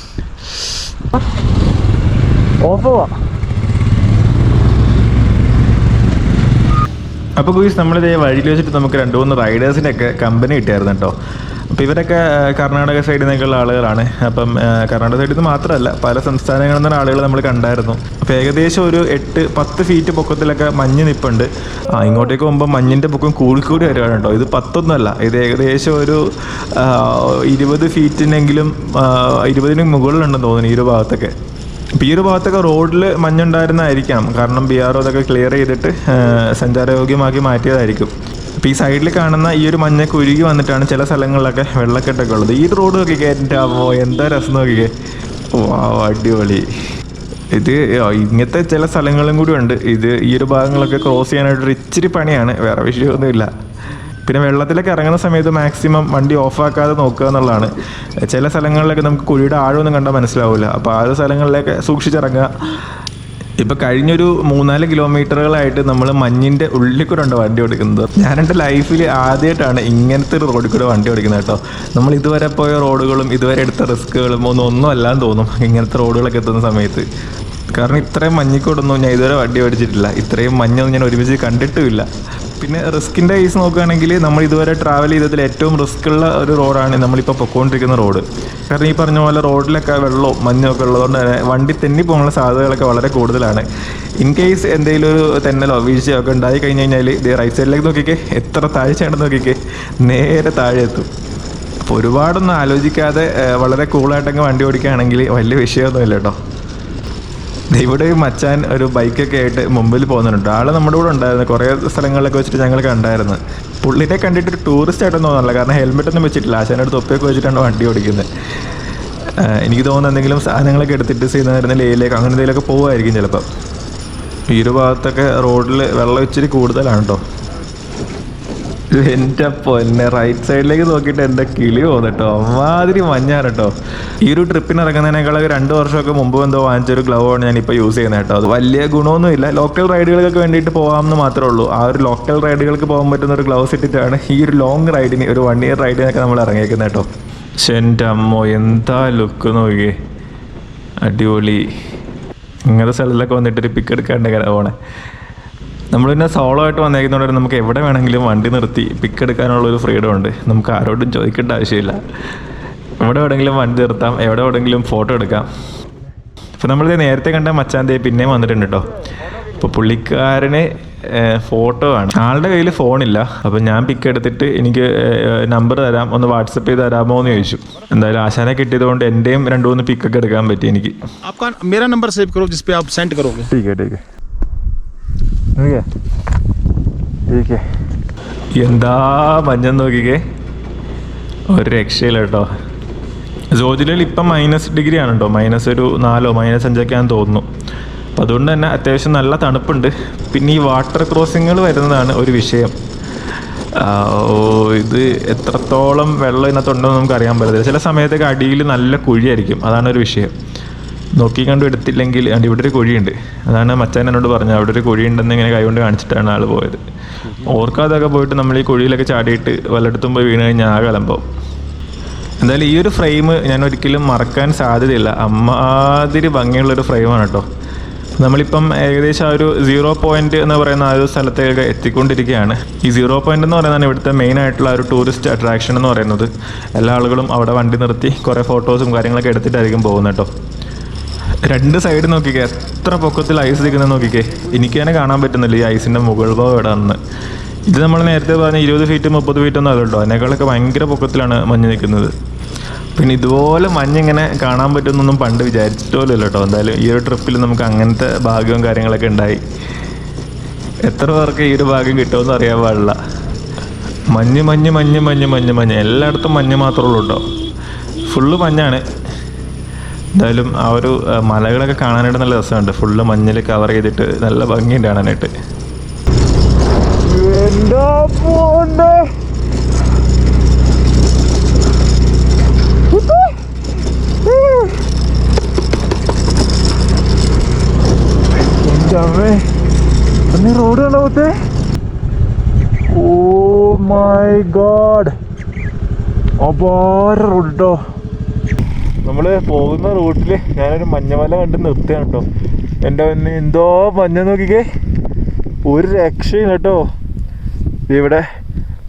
ഓഫ് പോവാം. അപ്പോൾ ഗൂയിസ്, നമ്മളിതേ വഴിയിൽ വെച്ചിട്ട് നമുക്ക് 2-3 റൈഡേഴ്സിൻ്റെയൊക്കെ കമ്പനി കിട്ടിയായിരുന്നു കേട്ടോ. അപ്പോൾ ഇവരൊക്കെ കർണാടക സൈഡിൽ നിന്നൊക്കെയുള്ള ആളുകളാണ്. അപ്പം കർണാടക സൈഡിൽ നിന്ന് മാത്രമല്ല പല സംസ്ഥാനങ്ങളിൽ നിന്നുള്ള ആളുകൾ നമ്മൾ കണ്ടായിരുന്നു. അപ്പോൾ ഏകദേശം ഒരു 8-10 ഫീറ്റ് പൊക്കത്തിലൊക്കെ മഞ്ഞ് നിൽപ്പുണ്ട്. ഇങ്ങോട്ടേക്ക് പോകുമ്പോൾ മഞ്ഞിൻ്റെ പൊക്കം കൂടിക്കൂടി വരുവാണ് കേട്ടോ. ഇത് 10ഒന്നുമല്ല, ഇത് ഏകദേശം ഒരു 20 ഫീറ്റിനെങ്കിലും 20-ന് മുകളിലുണ്ടെന്ന് തോന്നുന്നു ഈ ഒരു ഭാഗത്തൊക്കെ. അപ്പോൾ ഈ ഒരു ഭാഗത്തൊക്കെ റോഡിൽ മഞ്ഞുണ്ടായിരുന്നതായിരിക്കാം. കാരണം BRO അതൊക്കെ ക്ലിയർ ചെയ്തിട്ട് സഞ്ചാരയോഗ്യമാക്കി മാറ്റിയതായിരിക്കും. അപ്പോൾ ഈ സൈഡിൽ കാണുന്ന ഈ ഒരു മഞ്ഞൊക്കെ ഉരുകി വന്നിട്ടാണ് ചില സ്ഥലങ്ങളിലൊക്കെ വെള്ളക്കെട്ടൊക്കെ ഉള്ളത്. ഈ റോഡ് നോക്കിക്കേ, എൻ്റെ എന്താ രസം നോക്കിക്കേ. അടിപൊളി. ഇത് ഇങ്ങനത്തെ ചില സ്ഥലങ്ങളും കൂടി ഉണ്ട്. ഈ ഒരു ഭാഗങ്ങളൊക്കെ ക്രോസ് ചെയ്യാനായിട്ടൊരു ഇച്ചിരി പണിയാണ്, വേറെ വിഷയമൊന്നുമില്ല. പിന്നെ വെള്ളത്തിലൊക്കെ ഇറങ്ങുന്ന സമയത്ത് മാക്സിമം വണ്ടി ഓഫാക്കാതെ നോക്കുക എന്നുള്ളതാണ്. ചില സ്ഥലങ്ങളിലൊക്കെ നമുക്ക് കുഴിയുടെ ആഴമൊന്നും കണ്ടാൽ മനസ്സിലാവില്ല. അപ്പോൾ ആ സ്ഥലങ്ങളിലൊക്കെ സൂക്ഷിച്ചിറങ്ങുക. ഇപ്പോൾ കഴിഞ്ഞൊരു 3-4 കിലോമീറ്ററുകളായിട്ട് നമ്മൾ മഞ്ഞിൻ്റെ ഉള്ളിൽ കൂടെ ഉണ്ട് വണ്ടി ഓടിക്കുന്നത്. ഞാൻ എൻ്റെ ലൈഫിൽ ആദ്യമായിട്ടാണ് ഇങ്ങനത്തെ ഒരു റോഡിൽ കൂടെ വണ്ടി ഓടിക്കുന്നത് കേട്ടോ. നമ്മൾ ഇതുവരെ പോയ റോഡുകളും ഇതുവരെ എടുത്ത റിസ്ക്കുകളും ഒന്നും അല്ലാന്ന് തോന്നും ഇങ്ങനത്തെ റോഡുകളൊക്കെ എത്തുന്ന സമയത്ത്. കാരണം ഇത്രയും മഞ്ഞിക്കൂടൊന്നും ഞാൻ ഇതുവരെ വണ്ടി ഓടിച്ചിട്ടില്ല, ഇത്രയും മഞ്ഞൊന്നും ഞാൻ ഒരുമിച്ച് കണ്ടിട്ടുമില്ല. പിന്നെ റിസ്കിൻ്റെ കേസ് നോക്കുകയാണെങ്കിൽ നമ്മൾ ഇതുവരെ ട്രാവൽ ചെയ്തതിൽ ഏറ്റവും റിസ്ക്കുള്ള ഒരു റോഡാണ് നമ്മളിപ്പോൾ പൊയ്ക്കൊണ്ടിരിക്കുന്ന റോഡ്. കാരണം ഈ പറഞ്ഞ പോലെ റോഡിലൊക്കെ വെള്ളവും മഞ്ഞൊക്കെ ഉള്ളതുകൊണ്ട് തന്നെ വണ്ടി തെന്നി പോകാനുള്ള സാധ്യതകളൊക്കെ വളരെ കൂടുതലാണ്. ഇൻ കേസ് എന്തെങ്കിലും ഒരു തെന്നലോ വീഴ്ചയോ ഒക്കെ ഉണ്ടായി കഴിഞ്ഞ് കഴിഞ്ഞാൽ ഇത് റൈറ്റ് സൈഡിലേക്ക് നോക്കിക്കേ, എത്ര താഴ്ചയാണെന്ന് നോക്കിക്കേ, നേരെ താഴെ എത്തും. അപ്പോൾ ഒരുപാടൊന്നും ആലോചിക്കാതെ വളരെ കൂളായിട്ടൊക്കെ വണ്ടി ഓടിക്കുകയാണെങ്കിൽ വലിയ വിഷയമൊന്നുമില്ല കേട്ടോ. ഇവിടെ മച്ചാൻ ഒരു ബൈക്കൊക്കെ ആയിട്ട് മുമ്പിൽ പോകുന്നുണ്ട്. ആൾ നമ്മുടെ കൂടെ ഉണ്ടായിരുന്നു, കുറേ സ്ഥലങ്ങളിലൊക്കെ വെച്ചിട്ട് ഞങ്ങൾ കണ്ടായിരുന്നു. പുള്ളിനെ കണ്ടിട്ട് ഒരു ടൂറിസ്റ്റ് ആയിട്ടൊന്നും തോന്നുന്നില്ല, കാരണം ഹെൽമെറ്റൊന്നും വെച്ചിട്ടില്ല, ആശാനോട് തൊപ്പിയൊക്കെ വെച്ചിട്ടാണ് വണ്ടി ഓടിക്കുന്നത്. എനിക്ക് തോന്നുന്നു എന്തെങ്കിലും സാധനങ്ങളൊക്കെ എടുത്തിട്ട് ശ്രീനഗറിൽ ലേയിലേക്ക് അങ്ങനെ എന്തെങ്കിലുമൊക്കെ പോകുമായിരിക്കും ചിലപ്പോൾ. ഈ ഒരു ഭാഗത്തൊക്കെ റോഡിൽ വെള്ളം ഇച്ചിരി കൂടുതലാണ് കേട്ടോ. എൻ്റെ പൊന്നെ, റൈറ്റ് സൈഡിലേക്ക് നോക്കിയിട്ട് എൻ്റെ കിളി പോകുന്നുട്ടോ, അമ്മാതിരി മഞ്ഞാണ് കേട്ടോ. ഈ ഒരു ട്രിപ്പിന് ഇറങ്ങുന്നതിനേക്കാളൊക്കെ 2 വർഷമൊക്കെ മുമ്പ് എന്തോ വാങ്ങിച്ചൊരു ഗ്ലൗ ആണ് ഞാനിപ്പോൾ യൂസ് ചെയ്യുന്നത് കേട്ടോ. അത് വലിയ ഗുണമൊന്നുമില്ല, ലോക്കൽ റൈഡുകൾക്ക് വേണ്ടിയിട്ട് പോകാമെന്ന് മാത്രമേ ഉള്ളൂ. ആ ഒരു ലോക്കൽ റൈഡുകൾക്ക് പോകാൻ പറ്റുന്ന ഒരു ഗ്ലൗസ് ഇട്ടിട്ടാണ് ഈ ഒരു ലോങ് റൈഡിന്, ഒരു 1 ഇയർ റൈഡിനൊക്കെ നമ്മൾ ഇറങ്ങിയേക്കുന്നത് കേട്ടോ. പക്ഷെ എൻ്റെ അമ്മോ, എന്താ ലുക്ക് നോക്കിയേ, അടിപൊളി. ഇങ്ങനത്തെ സ്ഥലത്തൊക്കെ വന്നിട്ടൊരു പിക്ക് എടുക്കാണ്ട് പോണേ. നമ്മൾ പിന്നെ സോളോ ആയിട്ട് വന്നേക്കുന്നതുകൊണ്ട് നമുക്ക് എവിടെ വേണമെങ്കിലും വണ്ടി നിർത്തി പിക്ക് എടുക്കാനുള്ളൊരു ഫ്രീഡം ഉണ്ട്. നമുക്ക് ആരോടും ചോദിക്കേണ്ട ആവശ്യമില്ല, എവിടെ വേണമെങ്കിലും വണ്ടി നിർത്താം, എവിടെ വേണമെങ്കിലും ഫോട്ടോ എടുക്കാം. ഇപ്പോൾ നമ്മളിത് നേരത്തെ കണ്ട മച്ചാന്തേ പിന്നെയും വന്നിട്ടുണ്ട് കേട്ടോ. ഇപ്പോൾ പുള്ളിക്കാരന് ഫോട്ടോ ആണ്, ആളുടെ കയ്യിൽ ഫോണില്ല. അപ്പോൾ ഞാൻ പിക്ക് എടുത്തിട്ട് എനിക്ക് നമ്പർ തരാം, ഒന്ന് വാട്സപ്പ് ചെയ്ത് തരാമോ എന്ന് ചോദിച്ചു. എന്തായാലും ആശാനെ കിട്ടിയതുകൊണ്ട് എൻ്റെയും 2-3 പിക്കൊക്കെ എടുക്കാൻ പറ്റി എനിക്ക്. मेरा नंबर सेव करो जिस पे आप सेंड करोगे. ठीक है. എന്താ മഞ്ഞെന്ന് നോക്കിക്കേ, ഒരു രക്ഷയില്ല കേട്ടോ. ജോജിലയിൽ ഇപ്പം -ഡിഗ്രി ആണ് കേട്ടോ, -4 -5 തോന്നുന്നു. അപ്പം അതുകൊണ്ട് തന്നെ അത്യാവശ്യം നല്ല തണുപ്പുണ്ട്. പിന്നെ ഈ വാട്ടർ ക്രോസിങ്ങുകൾ വരുന്നതാണ് ഒരു വിഷയം. ഇത് എത്രത്തോളം വെള്ളം ഇതിനകത്തുണ്ടെന്ന് നമുക്ക് അറിയാൻ പറ്റില്ല. ചില സമയത്തൊക്കെ അടിയിൽ നല്ല കുഴിയായിരിക്കും, അതാണ് ഒരു വിഷയം. നോക്കി കണ്ടു എടുത്തില്ലെങ്കിൽ ഇവിടെ ഒരു കുഴിയുണ്ട്, അതാണ് മച്ചാൻ എന്നോട് പറഞ്ഞത്. അവിടെ ഒരു കുഴിയുണ്ടെന്ന് ഇങ്ങനെ കൈകൊണ്ട് കാണിച്ചിട്ടാണ് ആൾ പോയത്. ഓർക്കാതൊക്കെ പോയിട്ട് നമ്മൾ ഈ കുഴിയിലൊക്കെ ചാടിയിട്ട് വല്ലയിടത്തും പോയി വീണ് കഴിഞ്ഞാൽ ആകെ അലമ്പാവും. എന്തായാലും ഈ ഒരു ഫ്രെയിം ഞാൻ ഒരിക്കലും മറക്കാൻ സാധ്യതയില്ല, അമ്മാതിരി ഭംഗിയുള്ളൊരു ഫ്രെയിമാണ് കേട്ടോ. നമ്മളിപ്പം ഏകദേശം ആ ഒരു 0 പോയിന്റ് എന്ന് പറയുന്ന ആ ഒരു സ്ഥലത്തേക്ക് എത്തിക്കൊണ്ടിരിക്കുകയാണ്. ഈ 0 പോയിന്റ് എന്ന് പറയുന്നതാണ് ഇവിടുത്തെ മെയിൻ ആയിട്ടുള്ള ഒരു ടൂറിസ്റ്റ് അട്രാക്ഷൻ എന്ന് പറയുന്നത്. എല്ലാ ആളുകളും അവിടെ വണ്ടി നിർത്തി കുറേ ഫോട്ടോസും കാര്യങ്ങളൊക്കെ എടുത്തിട്ടായിരിക്കും പോകുന്നത് കേട്ടോ. 2 സൈഡ് നോക്കിക്കേ, എത്ര പൊക്കത്തിൽ ഐസ് നിൽക്കുന്നത് നോക്കിക്കേ. എനിക്ക് തന്നെ കാണാൻ പറ്റുന്നില്ല ഈ ഐസിൻ്റെ മുകൾ ഭാഗം എവിടെയാണെന്ന്. ഇത് നമ്മൾ നേരത്തെ പറഞ്ഞ 20 ഫീറ്റ് 30 ഫീറ്റ് ഒന്നും അല്ല കേട്ടോ, അതിനേക്കാളൊക്കെ ഭയങ്കര പൊക്കത്തിലാണ് മഞ്ഞ് നിൽക്കുന്നത്. പിന്നെ ഇതുപോലെ മഞ്ഞിങ്ങനെ കാണാൻ പറ്റുമെന്നൊന്നും പണ്ട് വിചാരിച്ചിട്ട് പോലും ഇല്ല കേട്ടോ. എന്തായാലും ഈ ഒരു ട്രിപ്പിൽ നമുക്ക് അങ്ങനത്തെ ഭാഗ്യവും കാര്യങ്ങളൊക്കെ ഉണ്ടായി. എത്ര പേർക്ക് ഈ ഒരു ഭാഗ്യം കിട്ടുമെന്ന് അറിയാൻ പാടില്ല. മഞ്ഞ് മഞ്ഞ് മഞ്ഞ് മഞ്ഞ് മഞ്ഞ് മഞ്ഞ് എല്ലായിടത്തും മഞ്ഞ് മാത്രമേ ഉള്ളൂ കേട്ടോ, ഫുള്ള് മഞ്ഞാണ്. എന്തായാലും ആ ഒരു മലകളൊക്കെ കാണാനായിട്ട് നല്ല രസമുണ്ട്, ഫുള്ള് മഞ്ഞിൽ കവർ ചെയ്തിട്ട് നല്ല ഭംഗിയുണ്ട് കാണാനായിട്ട്. റോഡ് കണ്ടോ? ഓ മൈ ഗോഡ്, അപാര റോഡ് കേട്ടോ. നമ്മൾ പോകുന്ന റൂട്ടിൽ ഞാനൊരു മഞ്ഞമല കണ്ട് നിർത്തുകയാണ് കേട്ടോ. എൻ്റെ പിന്നെ എന്തോ മഞ്ഞ നോക്കിക്കേ, ഒരു രക്ഷയില്ല കേട്ടോ. ഇവിടെ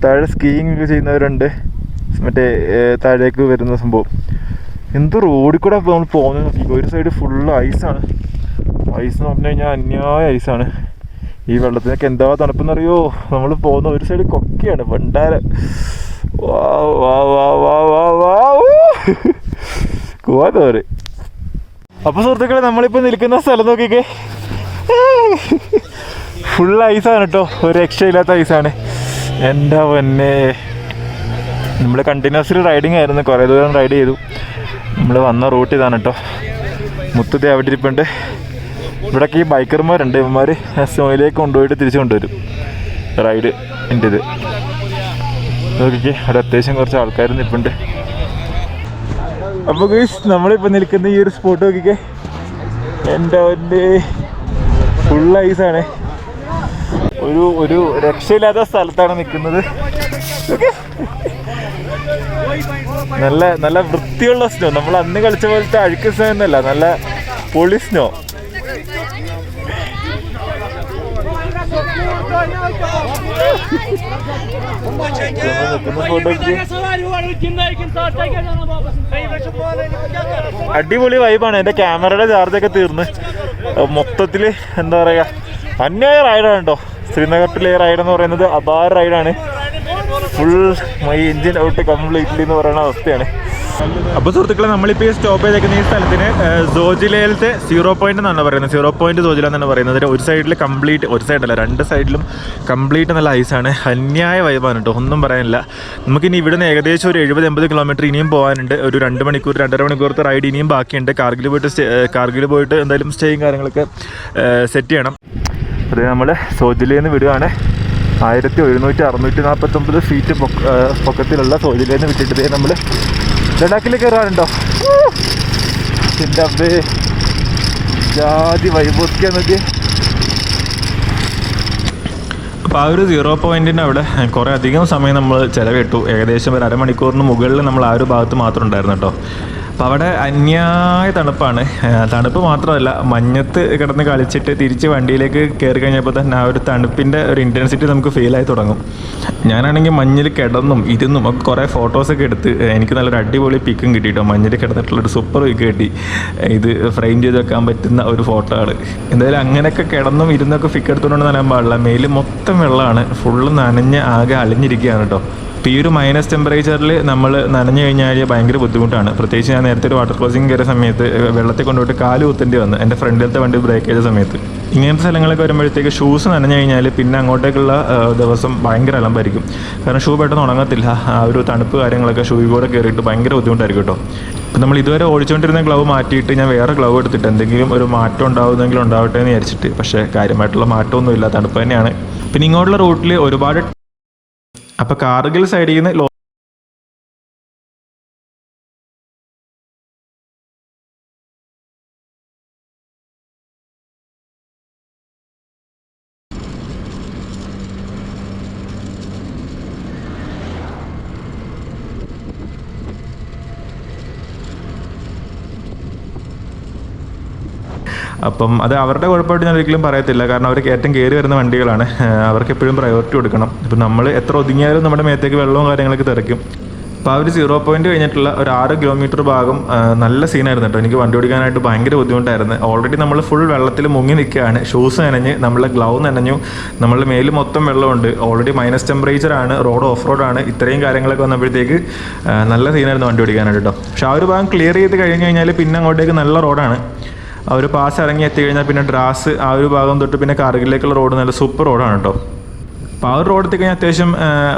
താഴെ സ്കീയിങ് ഒക്കെ ചെയ്യുന്നവരുണ്ട്, മറ്റേ താഴേക്ക് വരുന്ന സംഭവം. എന്ത് റോഡിൽ കൂടെ നമ്മൾ പോകുന്നത് നോക്കിക്കോ. ഒരു സൈഡ് ഫുള്ള് ഐസാണ്. ഐസ് എന്ന് പറഞ്ഞു കഴിഞ്ഞാൽ അന്യായ ഐസാണ്. ഈ വെള്ളത്തിനൊക്കെ എന്താ തണുപ്പെന്നറിയോ. നമ്മൾ പോകുന്ന ഒരു സൈഡ് കൊക്കയാണ്, ഭണ്ടാര. പോവാതോര്. അപ്പോൾ സുഹൃത്തുക്കളെ, നമ്മളിപ്പോൾ നിൽക്കുന്ന സ്ഥലം നോക്കിക്കേ, ഫുൾ ഐസാണ് കേട്ടോ, ഒരു രക്ഷയില്ലാത്ത ഐസാണ്. എൻ്റെ പൊന്നെ, നമ്മൾ കണ്ടിന്യൂസ്ലി റൈഡിങ് ആയിരുന്നു, കുറേ ദൂരം റൈഡ് ചെയ്തു. നമ്മൾ വന്ന റൂട്ട് ഇതാണ് കേട്ടോ. മുത്തത്തെ അവിടെ ഇരിപ്പുണ്ട്. ഇവിടെയൊക്കെ ഈ ബൈക്കർമാരുണ്ട്, ഇവന്മാർ സോയിലേക്ക് കൊണ്ടുപോയിട്ട് തിരിച്ചു കൊണ്ടുവരും. റൈഡ് എൻ്റെ ഇത് നോക്കിക്കേ, അവിടെ അത്യാവശ്യം കുറച്ച് ആൾക്കാർ നിൽപ്പുണ്ട്. അപ്പോൾ ഗയ്സ്, നമ്മളിപ്പോൾ നിൽക്കുന്ന ഈ ഒരു സ്പോട്ട് നോക്കിക്കേ, എൻ്റെ ഫുൾ ഐസാണ്. ഒരു രക്ഷയില്ലാത്ത സ്ഥലത്താണ് നിൽക്കുന്നത്. നല്ല വൃത്തിയുള്ള സ്നോ. നമ്മൾ അന്ന് കളിച്ച പോലത്തെ അഴുക്ക് സ്നോ ഒന്നല്ല, നല്ല പൊളി സ്നോ. അടിപൊളി വൈബാണ്. എൻ്റെ ക്യാമറയുടെ ചാർജൊക്കെ തീർന്ന് മൊത്തത്തിൽ എന്താ പറയുക, അന്യായ റൈഡാണ് കേട്ടോ. ശ്രീനഗർ ടു ലേ റൈഡ് എന്ന് പറയുന്നത് അപാര റൈഡാണ്. Full my engine out completely എന്ന് പറയുന്ന അവസ്ഥയാണ്. അപ്പോൾ സുഹൃത്തുക്കളെ, നമ്മളിപ്പോൾ ഈ സ്റ്റോപ്പ് ചെയ്തേക്കുന്ന ഈ സ്ഥലത്തിന് സോജിലയിലത്തെ 0 പോയിന്റ് എന്നാണ് പറയുന്നത്. 0 പോയിന്റ് സോജില എന്നാണ് പറയുന്നത്. ഒരു സൈഡിൽ കംപ്ലീറ്റ്, ഒരു സൈഡല്ല 2 സൈഡിലും കംപ്ലീറ്റ് നല്ല ഐസാണ്. അന്യായ വൈബാണ് കേട്ടോ, ഒന്നും പറയാനില്ല. നമുക്കിനി ഇവിടുന്ന് ഏകദേശം ഒരു 70-80 കിലോമീറ്റർ ഇനിയും പോകാനുണ്ട്. ഒരു 2 മണിക്കൂർ 2.5 മണിക്കൂറത്തെ റൈഡ് ഇനിയും ബാക്കിയുണ്ട്. കാർഗിൽ പോയിട്ട് എന്തായാലും സ്റ്റേയും കാര്യങ്ങളൊക്കെ സെറ്റ് ചെയ്യണം. അത് നമ്മൾ സോജിലയിൽ നിന്ന് വിടുകയാണ്. 1100-649 ഫീറ്റ് പൊക്കത്തിലുള്ള സോജിലയിൽ നിന്ന് വിട്ടിട്ട് നമ്മൾ ലഡാക്കിൽ കയറാറുണ്ടോ? എൻ്റെ അബ്ബേ, ജാതി വൈബോക്കിയാ നോക്കി. അപ്പോൾ ആ ഒരു 0 പോയിൻറ്റിന് അവിടെ കുറേ അധികം സമയം നമ്മൾ ചിലവിട്ടു. ഏകദേശം ഒരു അരമണിക്കൂറിന് മുകളിൽ നമ്മൾ ആ ഒരു ഭാഗത്ത് മാത്രം ഉണ്ടായിരുന്നു കേട്ടോ. അപ്പോൾ അവിടെ അന്യായ തണുപ്പാണ്. തണുപ്പ് മാത്രമല്ല, മഞ്ഞത്ത് കിടന്ന് കളിച്ചിട്ട് തിരിച്ച് വണ്ടിയിലേക്ക് കയറി കഴിഞ്ഞപ്പോൾ തന്നെ ആ ഒരു തണുപ്പിൻ്റെ ഒരു ഇൻറ്റൻസിറ്റി നമുക്ക് ഫീലായി തുടങ്ങും. ഞാനാണെങ്കിൽ മഞ്ഞിൽ കിടന്നും ഇരുന്നും ഒക്കെ കുറേ ഫോട്ടോസൊക്കെ എടുത്ത് എനിക്ക് നല്ലൊരു അടിപൊളി പിക്കും കിട്ടിയിട്ടോ. മഞ്ഞിൽ കിടന്നിട്ടുള്ളൊരു സൂപ്പർ പിക്ക് കിട്ടി. ഇത് ഫ്രെയിം ചെയ്ത് വെക്കാൻ പറ്റുന്ന ഒരു ഫോട്ടോ ആണ്. എന്തായാലും അങ്ങനെയൊക്കെ കിടന്നും ഇരുന്നൊക്കെ പിക്ക് എടുത്തുകൊണ്ട് നനയാൻ പാടില്ല. മേല് മൊത്തം വെള്ളമാണ്, ഫുള്ള് നനഞ്ഞ് ആകെ അലിഞ്ഞിരിക്കുകയാണ് കേട്ടോ. ഇപ്പോൾ ഈ ഒരു മൈനസ് ടെമ്പറേച്ചറിൽ നമ്മൾ നനഞ്ഞു കഴിഞ്ഞാൽ ഭയങ്കര ബുദ്ധിമുട്ടാണ്. പ്രത്യേകിച്ച് ഞാൻ നേരത്തെ ഒരു വാട്ടർ ക്രോസിങ് കയറിയ സമയത്ത് വെള്ളത്തിൽ കൊണ്ടുപോയിട്ട് കാല് കുത്തേണ്ടി വന്നു, എൻ്റെ ഫ്രണ്ടിലത്തെ വണ്ടി ബ്രേക്ക് ചെയ്ത സമയത്ത്. ഇങ്ങനത്തെ സ്ഥലങ്ങളൊക്കെ വരുമ്പോഴത്തേക്ക് ഷൂസ് നനഞ്ഞു കഴിഞ്ഞാൽ പിന്നെ അങ്ങോട്ടേക്കുള്ള ദിവസം ഭയങ്കര അലമ്പായിരിക്കും. കാരണം ഷൂ പെട്ടെന്ന് ഉണങ്ങത്തില്ല. ആ ഒരു തണുപ്പ് കാര്യങ്ങളൊക്കെ ഷൂയിൽ കൂടെ കയറിയിട്ട് ഭയങ്കര ബുദ്ധിമുട്ടായിരിക്കും കേട്ടോ. അപ്പോൾ നമ്മൾ ഇതുവരെ ഓടിച്ചുകൊണ്ടിരുന്ന ഗ്ലൗ മാറ്റിയിട്ട് ഞാൻ വേറെ ഗ്ലൗ എടുത്തിട്ട് എന്തെങ്കിലും ഒരു മാറ്റം ഉണ്ടാവുന്നെങ്കിലും ഉണ്ടാവട്ടെ എന്ന് വിചാരിച്ചിട്ട്. പക്ഷേ കാര്യമായിട്ടുള്ള മാറ്റമൊന്നുമില്ല, തണുപ്പ് തന്നെയാണ്. പിന്നെ ഇങ്ങോട്ടുള്ള റൂട്ടിൽ ഒരുപാട്, അപ്പോൾ കാർഗിൽ സൈഡിൽ നിന്ന് അപ്പം അത് അവരുടെ കുഴപ്പമായിട്ട് ഞാൻ ഒരിക്കലും പറയത്തില്ല. കാരണം അവർ കയറ്റം കയറി വരുന്ന വണ്ടികളാണ്, അവർക്ക് എപ്പോഴും പ്രയോറിറ്റി കൊടുക്കണം. ഇപ്പം നമ്മൾ എത്ര ഒതുങ്ങിയാലും നമ്മുടെ മേത്തേക്ക് വെള്ളവും കാര്യങ്ങളൊക്കെ തെറിക്കും. അപ്പോൾ ആ ഒരു 0 പോയിന്റ് കഴിഞ്ഞിട്ടുള്ള ഒരു 6 കിലോമീറ്റർ ഭാഗം നല്ല സീനായിരുന്നു കേട്ടോ. എനിക്ക് വണ്ടി ഓടിക്കാനായിട്ട് ഭയങ്കര ബുദ്ധിമുട്ടായിരുന്നു. ഓൾറെഡി നമ്മൾ ഫുൾ വെള്ളത്തിൽ മുങ്ങി നിൽക്കുകയാണ്. ഷൂസ് നനഞ്ഞ്, നമ്മളെ ഗ്ലൗ നനഞ്ഞു, നമ്മളുടെ മേല് മൊത്തം വെള്ളമുണ്ട്. ഓൾറെഡി മൈനസ് ടെമ്പറേച്ചറാണ്, റോഡ് ഓഫ് റോഡാണ്. ഇത്രയും കാര്യങ്ങളൊക്കെ വന്നപ്പോഴത്തേക്ക് നല്ല സീനായിരുന്നു വണ്ടി ഓടിക്കാനായിട്ട് കേട്ടോ. പക്ഷേ ആ ഒരു ഭാഗം ക്ലിയർ ചെയ്ത് കഴിഞ്ഞ് കഴിഞ്ഞാൽ പിന്നെ അങ്ങോട്ടേക്ക് നല്ല റോഡാണ്. ആ ഒരു പാസ് ഇറങ്ങി എത്തിക്കഴിഞ്ഞാൽ പിന്നെ ഡ്രാസ് ആ ഒരു ഭാഗം തൊട്ട് പിന്നെ കാർഗിലേക്കുള്ള റോഡ് നല്ല സൂപ്പർ റോഡാണ് കേട്ടോ. അപ്പോൾ ആ ഒരു റോഡ് എത്തിക്കഴിഞ്ഞാൽ അത്യാവശ്യം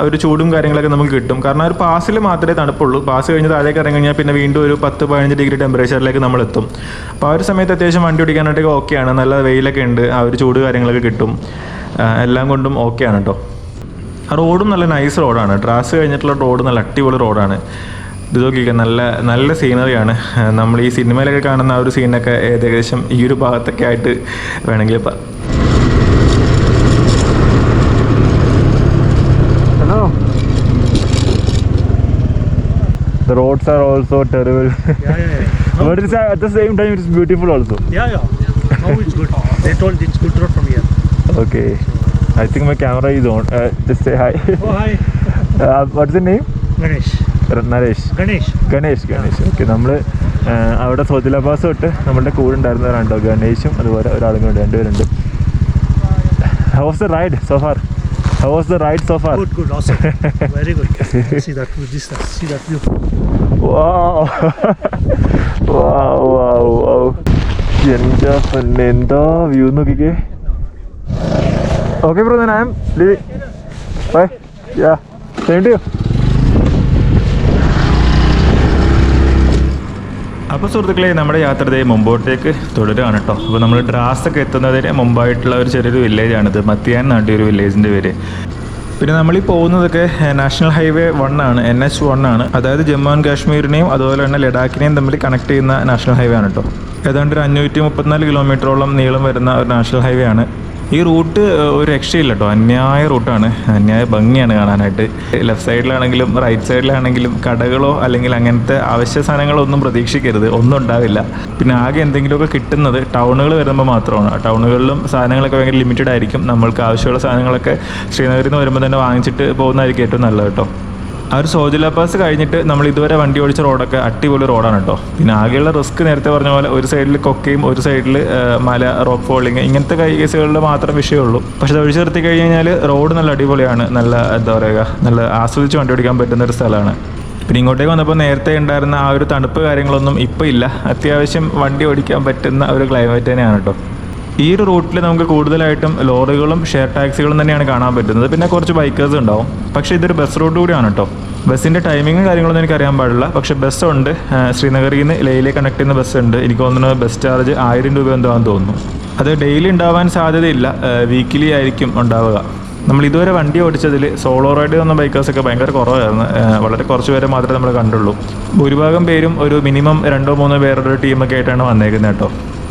ഒരു ചൂടും കാര്യങ്ങളൊക്കെ നമുക്ക് കിട്ടും. കാരണം ആ ഒരു പാസിൽ മാത്രമേ തണുപ്പുള്ളൂ. പാസ് കഴിഞ്ഞ് താഴേക്ക് ഇറങ്ങി കഴിഞ്ഞാൽ പിന്നെ വീണ്ടും ഒരു 10-15 ഡിഗ്രി ടെമ്പറേച്ചറിലേക്ക് നമ്മൾ എത്തും. അപ്പോൾ ആ ഒരു സമയത്ത് അത്യാവശ്യം വണ്ടി ഓടിക്കാനായിട്ടൊക്കെ ഓക്കെയാണ്. നല്ല വെയിലൊക്കെ ഉണ്ട്, ആ ഒരു ചൂട് കാര്യങ്ങളൊക്കെ കിട്ടും. എല്ലാം കൊണ്ടും ഓക്കെയാണ് കേട്ടോ. ആ റോഡും നല്ല നൈസ് റോഡാണ്. ഡ്രാസ് കഴിഞ്ഞിട്ടുള്ള റോഡ് നല്ല അടിപൊളി റോഡാണ്. ഇത് നോക്കിക്കുക, നല്ല സീനറിയാണ്. നമ്മൾ ഈ സിനിമയിലൊക്കെ കാണുന്ന ആ ഒരു സീനൊക്കെ ഏകദേശം ഈ ഒരു ഭാഗത്തൊക്കെ ആയിട്ട് വേണമെങ്കിൽ hello. The roads are also terrible. Yeah. But it's at the same time it's beautiful also. Yeah. Now it's good. They told it's good road from here. Okay. I think my camera is on. Just say hi. Oh, hi. What's the name? Ganesh. Okay, നമ്മൾ അവിടെ Zojila pass തൊട്ട് നമ്മളുടെ കൂടെ ഉണ്ടായിരുന്നവരാണ്ടോ, ഗണേഷും അതുപോലെ ഒരാളും കൂടെ, 2 പേരുണ്ട്. How was the ride so far? Good, awesome. Very good. See that view. Wow. എന്താ വ്യൂ നോക്കിക്കേ. Okay bro, then I am leaving. Bye. Yeah, same to you. അപ്പോൾ സുഹൃത്തുക്കളെ, നമ്മുടെ യാത്ര മുമ്പോട്ടേക്ക് തുടരുകയാണ് കേട്ടോ. അപ്പോൾ നമ്മൾ ഡ്രാസൊക്കെ എത്തുന്നതിന് മുമ്പായിട്ടുള്ള ഒരു ചെറിയൊരു വില്ലേജാണിത്, മത്തിയാൻ നാട്ടിൽ ഒരു വില്ലേജിൻ്റെ പേര്. പിന്നെ നമ്മളീ പോകുന്നതൊക്കെ നാഷണൽ ഹൈവേ 1 ആണ്, NH1 ആണ്. അതായത് ജമ്മു ആൻഡ് കാശ്മീരിനെയും അതുപോലെ തന്നെ ലഡാക്കിനെയും തമ്മിൽ കണക്ട് ചെയ്യുന്ന നാഷണൽ ഹൈവേ ആണ് കേട്ടോ. ഏതാണ്ട് ഒരു 534 കിലോമീറ്ററോളം നീളം വരുന്ന ഒരു നാഷണൽ ഹൈവേ ആണ്. ഈ റൂട്ട് ഒരു രക്ഷയില്ല കേട്ടോ, അന്യായ റൂട്ടാണ്, അന്യായ ഭംഗിയാണ് കാണാനായിട്ട്. ലെഫ്റ്റ് സൈഡിലാണെങ്കിലും റൈറ്റ് സൈഡിലാണെങ്കിലും കടകളോ അല്ലെങ്കിൽ അങ്ങനത്തെ അവശ്യ സാധനങ്ങളോ ഒന്നും പ്രതീക്ഷിക്കരുത്, ഒന്നും ഉണ്ടാവില്ല. പിന്നെ ആകെ എന്തെങ്കിലുമൊക്കെ കിട്ടുന്നത് ടൗണുകൾ വരുമ്പോൾ മാത്രമാണ്. ടൗണുകളിലും സാധനങ്ങളൊക്കെ ഭയങ്കര ലിമിറ്റഡ് ആയിരിക്കും. നമ്മൾക്ക് ആവശ്യമുള്ള സാധനങ്ങളൊക്കെ ശ്രീനഗറിൽ നിന്ന് വരുമ്പോൾ തന്നെ വാങ്ങിച്ചിട്ട് പോകുന്നതായിരിക്കും ഏറ്റവും നല്ലത് കേട്ടോ. ആ ഒരു സോജില പാസ് കഴിഞ്ഞിട്ട് നമ്മൾ ഇതുവരെ വണ്ടി ഓടിച്ച റോഡൊക്കെ അടിപൊളി റോഡാണ് കേട്ടോ. പിന്നെ ആകെയുള്ള റിസ്ക് നേരത്തെ പറഞ്ഞ പോലെ ഒരു സൈഡിൽ കൊക്കയും ഒരു സൈഡിൽ മല, റോക്ക് ഫോളിങ്, ഇങ്ങനത്തെ കേസുകളിൽ മാത്രം വിഷയമുള്ളൂ. പക്ഷെ അത് ഒഴിച്ചു നിർത്തി കഴിഞ്ഞാൽ റോഡ് നല്ല അടിപൊളിയാണ്, നല്ല എന്താ പറയുക, നല്ല ആസ്വദിച്ച് വണ്ടി ഓടിക്കാൻ പറ്റുന്ന ഒരു സ്ഥലമാണ്. പിന്നെ ഇങ്ങോട്ടേക്ക് വന്നപ്പോൾ നേരത്തെ ഉണ്ടായിരുന്ന ആ ഒരു തണുപ്പ് കാര്യങ്ങളൊന്നും ഇപ്പോൾ ഇല്ല. അത്യാവശ്യം വണ്ടി ഓടിക്കാൻ പറ്റുന്ന ഒരു ക്ലൈമറ്റ് തന്നെയാണ് കേട്ടോ. ഈ ഒരു റൂട്ടിൽ നമുക്ക് കൂടുതലായിട്ടും ലോറികളും ഷെയർ ടാക്സികളും തന്നെയാണ് കാണാൻ പറ്റുന്നത്. പിന്നെ കുറച്ച് ബൈക്കേഴ്സ് ഉണ്ടാവും. പക്ഷേ ഇതൊരു ബസ് റൂട്ട് കൂടിയാണ് കേട്ടോ. ബസ്സിൻ്റെ ടൈമിങ്ങും കാര്യങ്ങളൊന്നും എനിക്കറിയാൻ പാടില്ല. പക്ഷേ ബസ്സുണ്ട്, ശ്രീനഗറിൽ നിന്ന് ലേയിലേക്ക് കണക്ട് ചെയ്യുന്ന ബസ്സുണ്ട്. എനിക്ക് തോന്നുന്നു ബസ് ചാർജ് 1000 രൂപ എന്താണെന്ന് തോന്നുന്നു. അത് ഡെയിലി ഉണ്ടാവാൻ സാധ്യതയില്ല, വീക്കിലി ആയിരിക്കും ഉണ്ടാവുക. നമ്മൾ ഇതുവരെ വണ്ടി ഓടിച്ചതിൽ സോളോ റൈഡ് വന്ന ബൈക്കേഴ്സൊക്കെ ഭയങ്കര കുറവായിരുന്നു. വളരെ കുറച്ച് പേരെ മാത്രമേ നമ്മൾ കണ്ടുള്ളൂ. ഭൂരിഭാഗം പേരും ഒരു മിനിമം 2-3 പേരുടെ ഒരു ടീമൊക്കെ ആയിട്ടാണ് വന്നേക്കുന്നത് കേട്ടോ.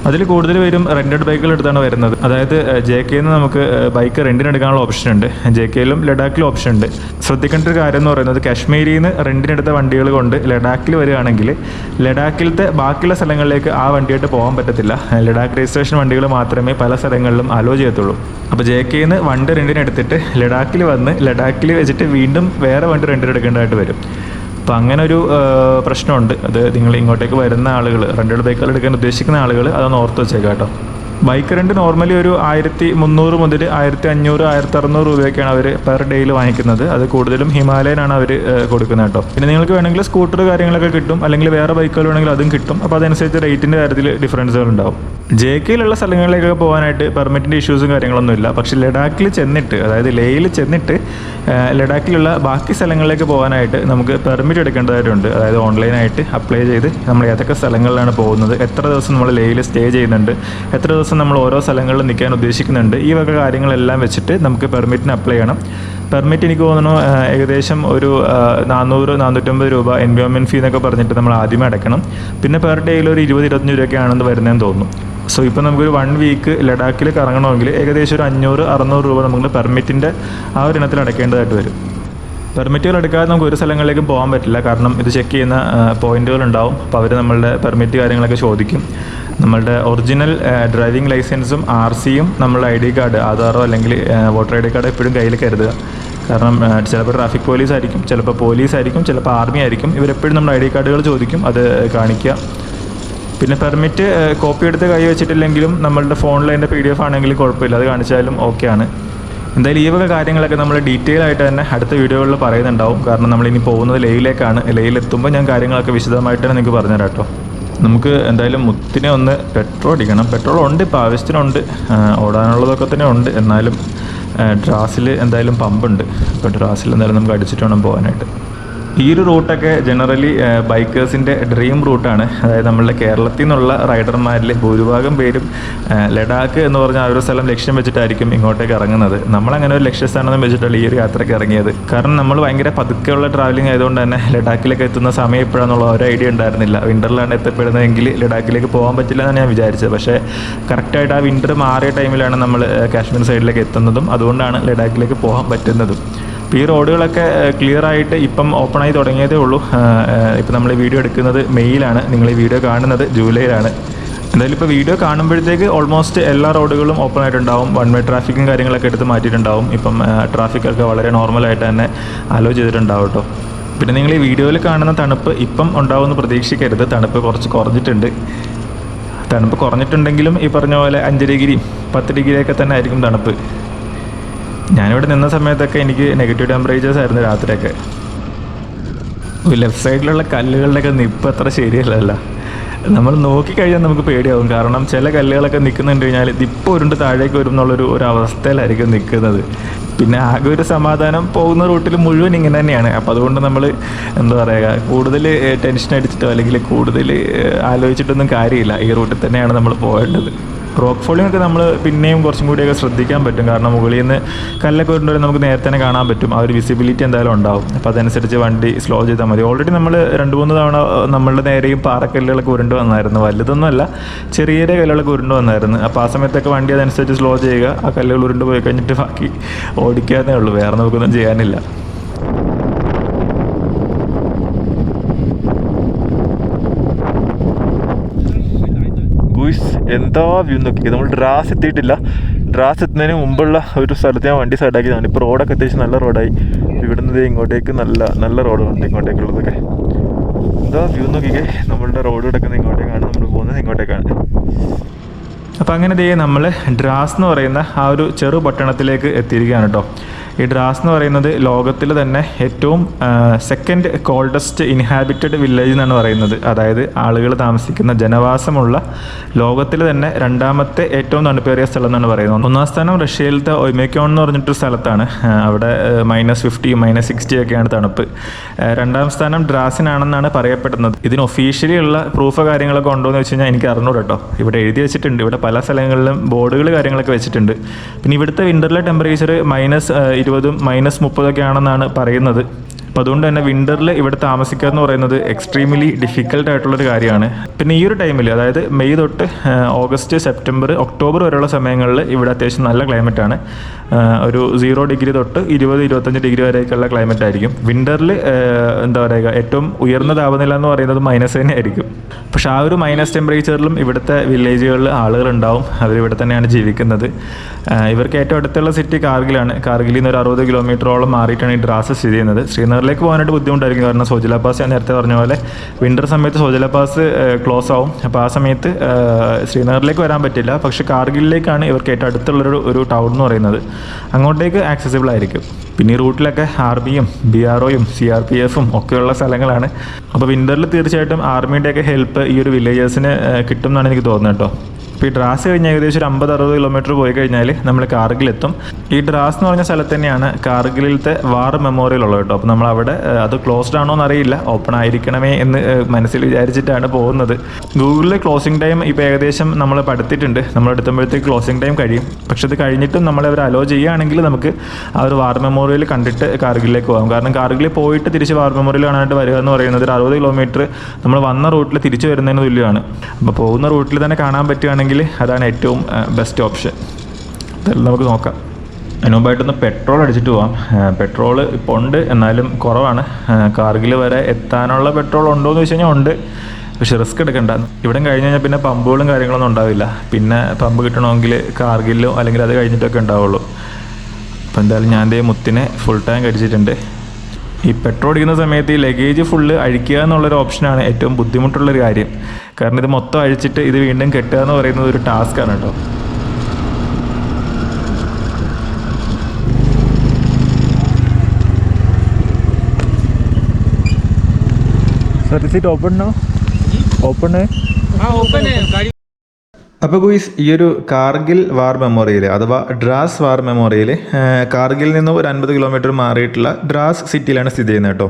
അതിൽ കൂടുതൽ പേരും റെൻറ്റഡ് ബൈക്കുകൾ എടുത്താണ് വരുന്നത്. അതായത് JKയിൽ നിന്ന് നമുക്ക് ബൈക്ക് റെൻറ്റിന് എടുക്കാനുള്ള ഓപ്ഷൻ ഉണ്ട്. JKയിലും ലഡാക്കിലും ഓപ്ഷൻ ഉണ്ട്. ശ്രദ്ധിക്കേണ്ട ഒരു കാര്യം എന്ന് പറയുന്നത്, കാശ്മീരിൽ നിന്ന് റെൻറ്റിനെടുത്ത വണ്ടികൾ കൊണ്ട് ലഡാക്കിൽ വരികയാണെങ്കിൽ ലഡാക്കിലത്തെ ബാക്കിയുള്ള സ്ഥലങ്ങളിലേക്ക് ആ വണ്ടിയായിട്ട് പോകാൻ പറ്റത്തില്ല. ലഡാക്ക് രജിസ്ട്രേഷൻ വണ്ടികൾ മാത്രമേ പല സ്ഥലങ്ങളിലും അലോ ചെയ്യത്തുള്ളൂ. അപ്പോൾ JKയിൽ നിന്ന് വണ്ടി റെൻറ്റിന് എടുത്തിട്ട് ലഡാക്കിൽ വന്ന് ലഡാക്കിൽ വെച്ചിട്ട് വീണ്ടും വേറെ വണ്ടി റെൻറ്റിന് എടുക്കേണ്ടതായിട്ട് വരും. അപ്പോൾ അങ്ങനെ ഒരു പ്രശ്നമുണ്ട്. അത് നിങ്ങൾ ഇങ്ങോട്ടേക്ക് വരുന്ന ആളുകൾ, റെൻറ്റഡ് ബൈക്കുകൾ എടുക്കാൻ ഉദ്ദേശിക്കുന്ന ആളുകൾ അതൊന്ന് ഓർത്ത് വെച്ചേക്കാം കേട്ടോ. ബൈക്ക് റെൻറ്റ് നോർമലി ഒരു 1300 മുതൽ 1500, 1600 രൂപയൊക്കെയാണ് അവർ പെർ ഡേയിൽ വാങ്ങിക്കുന്നത്. അത് കൂടുതലും ഹിമാലയനാണ് അവർ കൊടുക്കുന്നത് കേട്ടോ. പിന്നെ നിങ്ങൾക്ക് വേണമെങ്കിൽ സ്കൂട്ടർ കാര്യങ്ങളൊക്കെ കിട്ടും, അല്ലെങ്കിൽ വേറെ ബൈക്കുകൾ വേണമെങ്കിൽ അതും കിട്ടും. അപ്പോൾ അതനുസരിച്ച് റേറ്റിൻ്റെ കാര്യത്തിൽ ഡിഫറൻസുകൾ ഉണ്ടാവും. JKയിലുള്ള സ്ഥലങ്ങളിലേക്കൊക്കെ പോകാനായിട്ട് പെർമിറ്റിൻ്റെ ഇഷ്യൂസും കാര്യങ്ങളൊന്നും ഇല്ല. പക്ഷേ ലഡാക്കിൽ ചെന്നിട്ട്, അതായത് ലേയിൽ ചെന്നിട്ട് ലഡാക്കിലുള്ള ബാക്കി സ്ഥലങ്ങളിലേക്ക് പോകാനായിട്ട് നമുക്ക് പെർമിറ്റ് എടുക്കേണ്ടതായിട്ടുണ്ട്. അതായത് ഓൺലൈനായിട്ട് അപ്ലൈ ചെയ്ത് നമ്മൾ ഏതൊക്കെ സ്ഥലങ്ങളിലാണ് പോകുന്നത്, എത്ര ദിവസം നമ്മൾ ലേയിൽ സ്റ്റേ ചെയ്യുന്നുണ്ട്, എത്ര ദിവസം നമ്മൾ ഓരോ സ്ഥലങ്ങളിൽ നിൽക്കാൻ ഉദ്ദേശിക്കുന്നുണ്ട്, ഈ വക കാര്യങ്ങളെല്ലാം വെച്ചിട്ട് നമുക്ക് പെർമിറ്റിന് അപ്ലൈ ചെയ്യണം. പെർമിറ്റ് എനിക്ക് തോന്നുന്നു ഏകദേശം ഒരു 400-450 രൂപ എൻവയോൺമെൻറ്റ് ഫീ എന്നൊക്കെ പറഞ്ഞിട്ട് നമ്മൾ ആദ്യമേ അടയ്ക്കണം. പിന്നെ പെർ ഡേയിൽ ഒരു 20-25 രൂപയൊക്കെ ആണെന്ന് വരുന്നതെന്ന് തോന്നുന്നു. സോ ഇപ്പോൾ നമുക്കൊരു 1 വീക്ക് ലഡാക്കിൽ കറങ്ങണമെങ്കിൽ ഏകദേശം ഒരു 500-600 രൂപ നമുക്ക് പെർമിറ്റിൻ്റെ ആ ഒരു ഇനത്തിൽ അടയ്ക്കേണ്ടതായിട്ട് വരും. പെർമിറ്റുകൾ എടുക്കാതെ നമുക്ക് ഒരു സ്ഥലങ്ങളിലേക്കും പോകാൻ പറ്റില്ല. കാരണം ഇത് ചെക്ക് ചെയ്യുന്ന പോയിന്റുകൾ ഉണ്ടാവും. അപ്പോൾ അവർ നമ്മളുടെ പെർമിറ്റ് കാര്യങ്ങളൊക്കെ ചോദിക്കും. നമ്മളുടെ ഒറിജിനൽ ഡ്രൈവിംഗ് ലൈസൻസും RCയും നമ്മളുടെ ID കാർഡ്, ആധാറോ അല്ലെങ്കിൽ വോട്ടർ ID കാർഡ് എപ്പോഴും കയ്യിൽ കരുതുക. കാരണം ചിലപ്പോൾ ട്രാഫിക് പോലീസ് ആയിരിക്കും, ചിലപ്പോൾ പോലീസ് ആയിരിക്കും, ചിലപ്പോൾ ആർമി ആയിരിക്കും. ഇവരെപ്പോഴും നമ്മുടെ ID കാർഡുകൾ ചോദിക്കും, അത് കാണിക്കുക. പിന്നെ പെർമിറ്റ് കോപ്പി എടുത്ത് കൈ വെച്ചിട്ടില്ലെങ്കിലും നമ്മളുടെ ഫോണിൽ അതിൻ്റെ PDF ആണെങ്കിലും കുഴപ്പമില്ല, അത് കാണിച്ചാലും ഓക്കെയാണ്. എന്തായാലും ഈ വക കാര്യങ്ങളൊക്കെ നമ്മൾ ഡീറ്റെയിൽ ആയിട്ട് തന്നെ അടുത്ത വീഡിയോകളിൽ പറയുന്നുണ്ടാവും. കാരണം നമ്മളിനി പോകുന്നത് ലേയിലേക്കാണ്. ലേയിലെത്തുമ്പോൾ ഞാൻ കാര്യങ്ങളൊക്കെ വിശദമായിട്ട് തന്നെ നിങ്ങൾക്ക് പറഞ്ഞുതരാം കേട്ടോ. നമുക്ക് എന്തായാലും മുത്തിനെ ഒന്ന് പെട്രോൾ അടിക്കണം. പെട്രോൾ ഉണ്ട്, ഇപ്പോൾ ആവശ്യത്തിനുണ്ട്, ഓടാനുള്ളതൊക്കെ തന്നെ ഉണ്ട്. എന്നാലും ഡ്രാസിൽ എന്തായാലും പമ്പുണ്ട്. ഇപ്പോൾ ഡ്രാസിൽ എന്തായാലും നമുക്ക് അടിച്ചിട്ട് വേണം പോകാനായിട്ട്. ഈ ഒരു റൂട്ടൊക്കെ ജനറലി ബൈക്കേഴ്സിൻ്റെ ഡ്രീം റൂട്ടാണ്. അതായത് നമ്മളുടെ കേരളത്തിൽ നിന്നുള്ള റൈഡർമാരിൽ ഭൂരിഭാഗം പേരും ലഡാക്ക് എന്ന് പറഞ്ഞ ആ ഒരു സ്ഥലം ലക്ഷ്യം വെച്ചിട്ടായിരിക്കും ഇങ്ങോട്ടേക്ക് ഇറങ്ങുന്നത്. നമ്മളങ്ങനെ ഒരു ലക്ഷ്യസ്ഥാനം വെച്ചിട്ടുള്ള ഈ ഒരു യാത്രയ്ക്ക് ഇറങ്ങിയത്. കാരണം നമ്മൾ ഭയങ്കര പതുക്കെയുള്ള ട്രാവലിംഗ് ആയതുകൊണ്ട് തന്നെ ലഡാക്കിലേക്ക് എത്തുന്ന സമയം എപ്പോഴാണെന്നുള്ള ഒരു ഐഡിയ ഉണ്ടായിരുന്നില്ല. വിൻ്ററിലാണ് എത്തപ്പെടുന്നതെങ്കിൽ ലഡാക്കിലേക്ക് പോകാൻ പറ്റില്ല എന്നാണ് ഞാൻ വിചാരിച്ചത്. പക്ഷേ കറക്റ്റായിട്ട് ആ വിൻ്റർ മാറിയ ടൈമിലാണ് നമ്മൾ കാശ്മീർ സൈഡിലേക്ക് എത്തുന്നതും അതുകൊണ്ടാണ് ലഡാക്കിലേക്ക് പോകാൻ പറ്റുന്നതും. ഈ റോഡുകളൊക്കെ ക്ലിയർ ആയിട്ട് ഇപ്പം ഓപ്പണായി തുടങ്ങിയതേ ഉള്ളൂ. ഇപ്പം നമ്മൾ വീഡിയോ എടുക്കുന്നത് മെയ്യിലാണ്, നിങ്ങൾ ഈ വീഡിയോ കാണുന്നത് ജൂലൈയിലാണ്. എന്തായാലും ഇപ്പോൾ വീഡിയോ കാണുമ്പോഴത്തേക്ക് ഓൾമോസ്റ്റ് എല്ലാ റോഡുകളും ഓപ്പൺ ആയിട്ടുണ്ടാവും. 1 വേ ട്രാഫിക്കും കാര്യങ്ങളൊക്കെ എടുത്ത് മാറ്റിയിട്ടുണ്ടാവും. ഇപ്പം ട്രാഫിക്കൊക്കെ വളരെ നോർമലായിട്ട് തന്നെ അലോ ചെയ്തിട്ടുണ്ടാവും കേട്ടോ. പിന്നെ നിങ്ങൾ ഈ വീഡിയോയിൽ കാണുന്ന തണുപ്പ് ഇപ്പം ഉണ്ടാവുമെന്ന് പ്രതീക്ഷിക്കരുത്. തണുപ്പ് കുറച്ച് കുറഞ്ഞിട്ടുണ്ട്. തണുപ്പ് കുറഞ്ഞിട്ടുണ്ടെങ്കിലും ഈ പറഞ്ഞ പോലെ 5 ഡിഗ്രി 10 ഡിഗ്രിയൊക്കെ തന്നെ ആയിരിക്കും തണുപ്പ്. ഞാനിവിടെ നിന്ന സമയത്തൊക്കെ എനിക്ക് നെഗറ്റീവ് ടെമ്പറേച്ചേഴ്സ് ആയിരുന്നു രാത്രിയൊക്കെ. ലെഫ്റ്റ് സൈഡിലുള്ള കല്ലുകളുടെയൊക്കെ നിപ്പ് അത്ര ശരിയല്ല. നമ്മൾ നോക്കിക്കഴിഞ്ഞാൽ നമുക്ക് പേടിയാവും. കാരണം ചില കല്ലുകളൊക്കെ നിൽക്കുന്നുണ്ട് കഴിഞ്ഞാൽ ഇതിപ്പോൾ ഉരുണ്ട് താഴേക്ക് വരും എന്നുള്ളൊരു അവസ്ഥയിലായിരിക്കും നിൽക്കുന്നത്. പിന്നെ ആകെ ഒരു സമാധാനം പോകുന്ന റൂട്ടിൽ മുഴുവൻ ഇങ്ങനെ തന്നെയാണ്. അപ്പോൾ അതുകൊണ്ട് നമ്മൾ എന്താ പറയുക, കൂടുതൽ ടെൻഷൻ അടിച്ചിട്ടോ അല്ലെങ്കിൽ കൂടുതൽ ആലോചിച്ചിട്ടൊന്നും കാര്യമില്ല. ഈ റൂട്ടിൽ തന്നെയാണ് നമ്മൾ പോകേണ്ടത്. റോക്ക് ഫോളിംഗ് ഒക്കെ നമ്മൾ പിന്നെയും കുറച്ചും കൂടിയൊക്കെ ശ്രദ്ധിക്കാൻ പറ്റും. കാരണം മുകളിൽ നിന്ന് കല്ലൊക്കെ കൊണ്ടുവരും നമുക്ക് നേരത്തെ തന്നെ കാണാൻ പറ്റും. ആ ഒരു വിസിബിലിറ്റി എന്തായാലും ഉണ്ടാവും. അപ്പോൾ അതനുസരിച്ച് വണ്ടി സ്ലോ ചെയ്താൽ മതി. ഓൾറെഡി നമ്മൾ 2-3 തവണ നമ്മളുടെ നേരെയും പാറക്കല്ലുകളൊക്കെ ഉരുണ്ട് വന്നായിരുന്നു. വലുതൊന്നുമല്ല, ചെറിയ ചെറിയ കല്ലുകളൊക്കെ ഉരുണ്ട് വന്നായിരുന്നു. അപ്പോൾ ആ സമയത്തൊക്കെ വണ്ടി അതനുസരിച്ച് സ്ലോ ചെയ്യുക. ആ കല്ലുകൾ ഉരുണ്ട് പോയി കഴിഞ്ഞിട്ട് ബാക്കി ഓടിക്കാന്നേ ഉള്ളൂ, വേറെ നമുക്കൊന്നും ചെയ്യാനില്ല. എന്താ വ്യൂ നോക്കി. നമ്മൾ ഡ്രാസ് എത്തിയിട്ടില്ല. ഡ്രാസ് എത്തുന്നതിന് മുമ്പുള്ള ഒരു സ്ഥലത്ത് ഞാൻ വണ്ടി സൈഡാക്കിയതാണ്. ഇപ്പോൾ റോഡൊക്കെ അത്യാവശ്യം നല്ല റോഡായി. ഇവിടുന്ന് ഇങ്ങോട്ടേക്ക് നല്ല റോഡുണ്ട്. ഇങ്ങോട്ടേക്കുള്ളതൊക്കെ എന്താ വ്യൂ നോക്കിക്കേ. നമ്മളുടെ റോഡ് കിടക്കുന്നത് ഇങ്ങോട്ടേക്കാണ്, നമ്മൾ പോകുന്നത് ഇങ്ങോട്ടേക്കാണ്. അപ്പോൾ അങ്ങനെ നമ്മൾ ഡ്രാസ് എന്ന് പറയുന്ന ആ ഒരു ചെറു പട്ടണത്തിലേക്ക് എത്തിയിരിക്കുകയാണ് കേട്ടോ. ഈ ഡ്രാസ് എന്ന് പറയുന്നത് ലോകത്തിൽ തന്നെ ഏറ്റവും സെക്കൻഡ് കോൾഡസ്റ്റ് ഇൻഹാബിറ്റഡ് വില്ലേജ് എന്നാണ് പറയുന്നത്. അതായത് ആളുകൾ താമസിക്കുന്ന ജനവാസമുള്ള ലോകത്തിൽ തന്നെ 2ാമത്തെ ഏറ്റവും തണുപ്പേറിയ സ്ഥലം എന്നാണ് പറയുന്നത്. 1ാം സ്ഥാനം റഷ്യയിലത്തെ ഒയ്മേക്കോൺ എന്ന് പറഞ്ഞിട്ടൊരു സ്ഥലത്താണ്. അവിടെ -50, -60 ഒക്കെയാണ് തണുപ്പ്. 2ാം സ്ഥാനം ഡ്രാസിനാണെന്നാണ് പറയപ്പെടുന്നത്. ഇതിന് ഒഫീഷ്യലി ഉള്ള പ്രൂഫ് കാര്യങ്ങളൊക്കെ ഉണ്ടോ എന്ന് വെച്ച് കഴിഞ്ഞാൽ എനിക്ക് അറിഞ്ഞൂട കേട്ടോ. ഇവിടെ എഴുതി വെച്ചിട്ടുണ്ട്. ഇവിടെ പല സ്ഥലങ്ങളിലും ബോർഡുകൾ കാര്യങ്ങളൊക്കെ വെച്ചിട്ടുണ്ട്. പിന്നെ ഇവിടുത്തെ വിൻ്ററിലെ ടെമ്പറേച്ചർ -20, -30 ഒക്കെ ആണെന്നാണ് പറയുന്നത്. അപ്പോൾ അതുകൊണ്ട് തന്നെ വിൻ്ററിൽ ഇവിടെ താമസിക്കുക എന്ന് പറയുന്നത് എക്സ്ട്രീംലി ഡിഫിക്കൽട്ട് ആയിട്ടുള്ളൊരു കാര്യമാണ്. പിന്നെ ഈ ഒരു ടൈമിൽ, അതായത് മെയ് തൊട്ട് ഓഗസ്റ്റ്, സെപ്റ്റംബർ, ഒക്ടോബർ വരെയുള്ള സമയങ്ങളിൽ ഇവിടെ അത്യാവശ്യം നല്ല ക്ലൈമറ്റാണ്. ഒരു 0 ഡിഗ്രി തൊട്ട് 20-25 ഡിഗ്രി വരെയൊക്കെയുള്ള ക്ലൈമറ്റ് ആയിരിക്കും. വിൻ്ററിൽ എന്താ പറയുക, ഏറ്റവും ഉയർന്ന താപനില എന്ന് പറയുന്നത് മൈനസ് തന്നെ ആയിരിക്കും. പക്ഷേ ആ ഒരു മൈനസ് ടെമ്പറേച്ചറിലും ഇവിടുത്തെ വില്ലേജുകളിൽ ആളുകളുണ്ടാവും. അവരിവിടെ തന്നെയാണ് ജീവിക്കുന്നത്. ഇവർക്ക് ഏറ്റവും അടുത്തുള്ള സിറ്റി കാർഗിലാണ്. കാർഗിലിൽ നിന്ന് ഒരു 60 കിലോമീറ്ററോളം മാറിയിട്ടാണ് ഈ ഡ്രാസ് സ്ഥിതി ചെയ്യുന്നത്. ശ്രീനഗറിലേക്ക് പോകാനായിട്ട് ബുദ്ധിമുട്ടായിരിക്കും. കാരണം സോജില പാസ് ഞാൻ നേരത്തെ പറഞ്ഞ പോലെ വിൻ്റർ സമയത്ത് സോജില പാസ് ക്ലോസ് ആവും. അപ്പോൾ ആ സമയത്ത് ശ്രീനഗറിലേക്ക് വരാൻ പറ്റില്ല. പക്ഷേ കാർഗിലിലേക്കാണ് ഇവർക്ക് ഏറ്റവും അടുത്തുള്ളൊരു ടൗൺ എന്ന് പറയുന്നത്. അങ്ങോട്ടേക്ക് ആക്സസിബിൾ ആയിരിക്കും. പിന്നെ ഈ റൂട്ടിലൊക്കെ ആർമിയും BROയും CRPFും ഒക്കെയുള്ള സ്ഥലങ്ങളാണ്. അപ്പോൾ വിൻ്ററിൽ തീർച്ചയായിട്ടും ആർമിയുടെയൊക്കെ ഹെൽപ്പ് ഈ ഒരു വില്ലേജേഴ്സിന് കിട്ടും എന്നാണ് എനിക്ക് തോന്നുന്നത് കേട്ടോ. ഇപ്പോൾ ഈ ഡ്രാസ് കഴിഞ്ഞ് ഏകദേശം ഒരു 50-60 കിലോമീറ്റർ പോയി കഴിഞ്ഞാൽ നമ്മൾ കാർഗിലെത്തും. ഈ ഡ്രാസ് എന്ന് പറഞ്ഞ സ്ഥലത്ത് തന്നെയാണ് കാർഗിലിലത്തെ വാർ മെമ്മോറിയൽ ഉള്ളത് കേട്ടോ. അപ്പോൾ നമ്മളവിടെ അത് ക്ലോസ്ഡ് ആണോ എന്നറിയില്ല, ഓപ്പൺ ആയിരിക്കണമേ എന്ന് മനസ്സിൽ വിചാരിച്ചിട്ടാണ് പോകുന്നത്. ഗൂഗിളിൽ ക്ലോസിംഗ് ടൈം ഇപ്പോൾ ഏകദേശം നമ്മൾ പഠിത്തിട്ടുണ്ട്. നമ്മൾ എടുത്തുമ്പോഴത്തേക്ക് ക്ലോസിംഗ് ടൈം കഴിയും. പക്ഷെ അത് കഴിഞ്ഞിട്ടും നമ്മളവർ അലോ ചെയ്യുകയാണെങ്കിൽ നമുക്ക് ആ ഒരു വാർ മെമ്മോറിയൽ കണ്ടിട്ട് കാർഗിലേക്ക് പോകാം. കാരണം കാർഗിലിൽ പോയിട്ട് തിരിച്ച് വാർ മെമ്മോറിയൽ കാണാനായിട്ട് വരിക എന്ന് പറയുന്നത് ഒരു 60 കിലോമീറ്റർ നമ്മൾ വന്ന റൂട്ടിൽ തിരിച്ചു വരുന്നതിന് തുല്യമാണ്. അപ്പോൾ പോകുന്ന റൂട്ടിൽ തന്നെ കാണാൻ പറ്റുകയാണെങ്കിൽ അതാണ് ഏറ്റവും ബെസ്റ്റ് ഓപ്ഷൻ. അതെല്ലാം നമുക്ക് നോക്കാം. അതിന് മുമ്പായിട്ടൊന്ന് പെട്രോൾ അടിച്ചിട്ട് പോകാം. പെട്രോൾ ഇപ്പോൾ ഉണ്ട്, എന്നാലും കുറവാണ്. കാർഗിൽ വരെ എത്താനുള്ള പെട്രോൾ ഉണ്ടോ എന്ന് വെച്ച് കഴിഞ്ഞാൽ ഉണ്ട്. പക്ഷെ റിസ്ക് എടുക്കണ്ട. ഇവിടെ കഴിഞ്ഞ് കഴിഞ്ഞാൽ പിന്നെ പമ്പുകളും കാര്യങ്ങളൊന്നും ഉണ്ടാവില്ല. പിന്നെ പമ്പ് കിട്ടണമെങ്കിൽ കാർഗിലോ അല്ലെങ്കിൽ അത് കഴിഞ്ഞിട്ടൊക്കെ ഉണ്ടാവുള്ളൂ. അപ്പോൾ എന്തായാലും ഞാൻ ദേ മുത്തിനെ ഫുൾ ടാങ്ക് അടിച്ചിട്ടുണ്ട്. ഈ പെട്രോൾ അടിക്കുന്ന സമയത്ത് ഈ ലഗേജ് ഫുള്ള് അഴിക്കുക എന്നുള്ളൊരു ഓപ്ഷനാണ് ഏറ്റവും ബുദ്ധിമുട്ടുള്ളൊരു കാര്യം. കാരണം ഇത് മൊത്തം അഴിച്ചിട്ട് ഇത് വീണ്ടും കെട്ടുക എന്ന് പറയുന്നത് ഒരു ടാസ്ക്കാണ് കേട്ടോ. Sir, is it open now? Open है? അപ്പോൾ ഗുയ്സ്, ഈ ഒരു കാർഗിൽ വാർ മെമ്മോറിയൽ അഥവാ ഡ്രാസ് വാർ മെമ്മോറിയൽ കാർഗിലിൽ നിന്ന് ഒരു 50 കിലോമീറ്റർ മാറിയിട്ടുള്ള ഡ്രാസ് സിറ്റിയിലാണ് സ്ഥിതി ചെയ്യുന്നത് കേട്ടോ.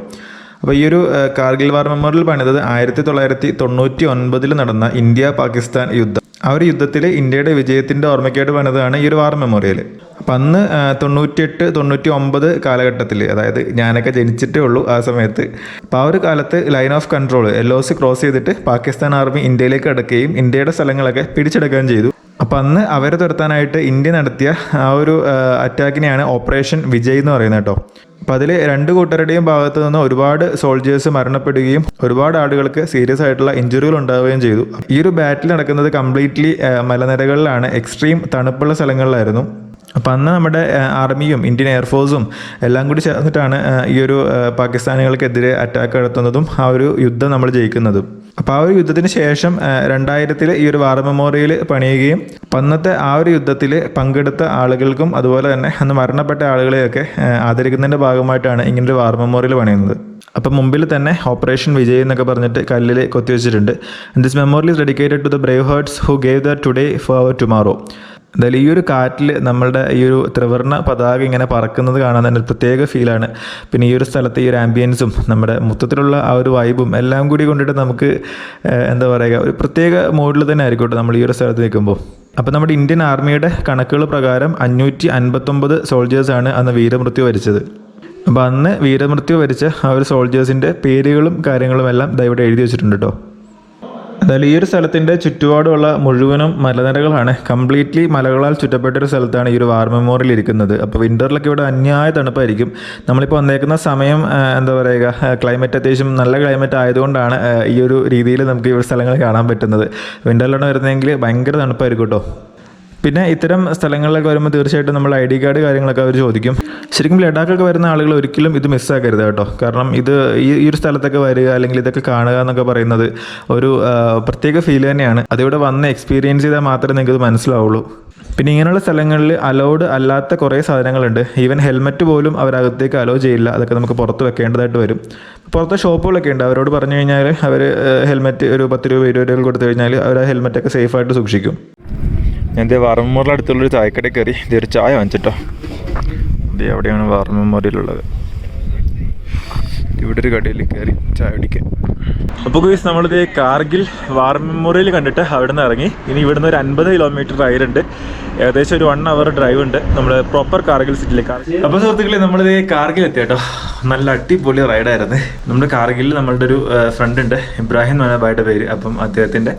അപ്പോൾ ഈ ഒരു കാർഗിൽ വാർ മെമ്മോറിയൽ പണിതത് 1999 നടന്ന ഇന്ത്യ-പാകിസ്ഥാൻ യുദ്ധം. ആ ഒരു യുദ്ധത്തിൽ ഇന്ത്യയുടെ വിജയത്തിൻ്റെ ഓർമ്മയ്ക്കായിട്ട് പണിതാണ് ഈ ഒരു വാർ മെമ്മോറിയൽ. അപ്പം അന്ന് 98-99 കാലഘട്ടത്തിൽ, അതായത് ഞാനൊക്കെ ജനിച്ചിട്ടേ ഉള്ളൂ ആ സമയത്ത്. അപ്പോൾ ആ ഒരു കാലത്ത് line of control LOC cross ചെയ്തിട്ട് പാകിസ്ഥാൻ ആർമി ഇന്ത്യയിലേക്ക് കടക്കുകയും ഇന്ത്യയുടെ സ്ഥലങ്ങളൊക്കെ പിടിച്ചെടുക്കുകയും ചെയ്തു. അപ്പോൾ അന്ന് അവരെ തുരത്താനായിട്ട് ഇന്ത്യ നടത്തിയ ആ ഒരു അറ്റാക്കിനെയാണ് ഓപ്പറേഷൻ വിജയ് എന്ന് പറയുന്നത് കേട്ടോ. അപ്പോൾ അതിൽ രണ്ട് കൂട്ടരുടെയും ഭാഗത്ത് നിന്ന് ഒരുപാട് സോൾജേഴ്സ് മരണപ്പെടുകയും ഒരുപാട് ആളുകൾക്ക് സീരിയസ് ആയിട്ടുള്ള ഇഞ്ചുറികൾ ഉണ്ടാവുകയും ചെയ്തു. ഈ ഒരു ബാറ്റിൽ നടക്കുന്നത് കംപ്ലീറ്റ്ലി മലനിരകളിലാണ്, എക്സ്ട്രീം തണുപ്പുള്ള സ്ഥലങ്ങളിലായിരുന്നു. അപ്പോൾ അന്ന് നമ്മുടെ ആർമിയും ഇന്ത്യൻ എയർഫോഴ്സും എല്ലാം കൂടി ചേർന്നിട്ടാണ് ഈ ഒരു പാകിസ്ഥാനികൾക്കെതിരെ അറ്റാക്ക് നടത്തുന്നതും ആ ഒരു യുദ്ധം നമ്മൾ ജയിക്കുന്നതും. അപ്പോൾ ആ ഒരു യുദ്ധത്തിന് ശേഷം 2000 ഈ ഒരു വാർ മെമ്മോറിയൽ പണിയുകയും അന്നത്തെ ആ ഒരു യുദ്ധത്തിൽ പങ്കെടുത്ത ആളുകൾക്കും അതുപോലെ തന്നെ അന്ന് മരണപ്പെട്ട ആളുകളെയൊക്കെ ആദരിക്കുന്നതിൻ്റെ ഭാഗമായിട്ടാണ് ഇങ്ങനൊരു വാർ മെമ്മോറിയൽ പണിയുന്നത്. അപ്പം മുമ്പിൽ തന്നെ ഓപ്പറേഷൻ വിജയ് എന്നൊക്കെ പറഞ്ഞിട്ട് കല്ലിൽ കൊത്തിവെച്ചിട്ടുണ്ട്. This memorial is dedicated to the brave hearts who gave the today for our tomorrow. എന്തായാലും ഈ ഒരു കാറ്റിൽ നമ്മളുടെ ഈ ഒരു ത്രിവർണ്ണ പതാക ഇങ്ങനെ പറക്കുന്നത് കാണാൻ തന്നെ ഒരു പ്രത്യേക ഫീലാണ്. പിന്നെ ഈ ഒരു സ്ഥലത്തെ ഈ ഒരു ആംബിയൻസും നമ്മുടെ മൊത്തത്തിലുള്ള ആ ഒരു വൈബും എല്ലാം കൂടി കൊണ്ടിട്ട് നമുക്ക് എന്താ പറയുക, ഒരു പ്രത്യേക മൂഡിൽ തന്നെ ആയിരിക്കട്ടെ നമ്മൾ ഈ ഒരു സ്ഥലത്ത് നിൽക്കുമ്പോൾ. അപ്പോൾ നമ്മുടെ ഇന്ത്യൻ ആർമിയുടെ കണക്കുകൾ പ്രകാരം 559 സോൾജേഴ്സാണ് അന്ന് വീരമൃത്യു വരിച്ചത്. അപ്പോൾ അന്ന് വീരമൃത്യു വരിച്ച ആ ഒരു സോൾജേഴ്സിൻ്റെ പേരുകളും കാര്യങ്ങളും എല്ലാം ഇവിടെ എഴുതി വെച്ചിട്ടുണ്ട് കേട്ടോ. എന്തായാലും ഈ ഒരു സ്ഥലത്തിൻ്റെ ചുറ്റുപാടുമുള്ള മുഴുവനും മലനിരകളാണ്. കംപ്ലീറ്റ്ലി മലകളാൽ ചുറ്റപ്പെട്ടൊരു സ്ഥലത്താണ് ഈ ഒരു വാർ മെമ്മോറിയൽ ഇരിക്കുന്നത്. അപ്പോൾ വിൻ്ററിലൊക്കെ ഇവിടെ അന്യായ തണുപ്പായിരിക്കും. നമ്മളിപ്പോൾ വന്നേക്കുന്ന സമയം എന്താ പറയുക, ക്ലൈമറ്റ് അത്യാവശ്യം നല്ല ക്ലൈമറ്റ് ആയതുകൊണ്ടാണ് ഈ ഒരു രീതിയിൽ നമുക്ക് ഈ ഒരു സ്ഥലങ്ങൾ കാണാൻ പറ്റുന്നത്. വിൻ്ററിലാണ് വരുന്നതെങ്കിൽ ഭയങ്കര തണുപ്പായിരിക്കും കേട്ടോ. പിന്നെ ഇത്തരം സ്ഥലങ്ങളിലൊക്കെ വരുമ്പോൾ തീർച്ചയായിട്ടും നമ്മൾ ID കാർഡ് കാര്യങ്ങളൊക്കെ അവർ ചോദിക്കും. ശരിക്കും ലഡാക്കൊക്കെ വരുന്ന ആളുകൾ ഒരിക്കലും ഇത് മിസ്സാക്കരുത് കേട്ടോ. കാരണം ഇത് ഈ ഒരു സ്ഥലത്തൊക്കെ വരിക അല്ലെങ്കിൽ ഇതൊക്കെ കാണുക എന്നൊക്കെ പറയുന്നത് ഒരു പ്രത്യേക ഫീൽ തന്നെയാണ്. അതിവിടെ വന്ന് എക്സ്പീരിയൻസ് ചെയ്താൽ മാത്രമേ നിങ്ങൾക്ക് ഇത് മനസ്സിലാവുള്ളൂ. പിന്നെ ഇങ്ങനെയുള്ള സ്ഥലങ്ങളിൽ അലൗഡ് അല്ലാത്ത കുറേ സാധനങ്ങളുണ്ട്. ഈവൻ ഹെൽമെറ്റ് പോലും അവരകത്തേക്ക് അലോ ചെയ്യില്ല. അതൊക്കെ നമുക്ക് പുറത്ത് വെക്കേണ്ടതായിട്ട് വരും. പുറത്തെ ഷോപ്പുകളൊക്കെ ഉണ്ട്. അവരോട് പറഞ്ഞു കഴിഞ്ഞാൽ അവർ ഹെൽമെറ്റ് ഒരു 10 രൂപ 20 രൂപ കൊടുത്തു കഴിഞ്ഞാൽ അവർ ആ ഹെൽമെറ്റൊക്കെ സേഫായിട്ട് സൂക്ഷിക്കും. ഞാൻ വാർ മെമ്മോറിയൽ അടുത്തുള്ളൊരു ചായക്കടയിൽ കയറി ഒരു ചായ വാങ്ങിച്ചിട്ടോ. അവിടെയാണ് വാർ മെമ്മോറിയലുള്ളത്. ഇവിടെ ഒരു കടയിൽ കയറി ചായ കുടിക്കാൻ. അപ്പോൾ നമ്മളിത് കാർഗിൽ വാർ മെമ്മോറിയൽ കണ്ടിട്ട് അവിടെ നിന്ന് ഇറങ്ങി. ഇനി ഇവിടുന്ന് ഒരു 50 കിലോമീറ്റർ റൈഡ് ഉണ്ട്. ഏകദേശം ഒരു 1 അവർ ഡ്രൈവ് ഉണ്ട് നമ്മൾ പ്രോപ്പർ കാർഗിൽ സിറ്റിയിലേക്ക്. അപ്പോൾ സുഹൃത്തുക്കളെ, നമ്മളിത് കാർഗിൽ എത്തി കേട്ടോ. നല്ല അടിപൊളി റൈഡായിരുന്നു. നമ്മുടെ കാർഗിലിൽ നമ്മളുടെ ഒരു ഫ്രണ്ട് ഉണ്ട്, ഇബ്രാഹിം എന്ന് പറഞ്ഞ ഭായിയുടെ പേര്. അപ്പം അദ്ദേഹത്തിൻ്റെ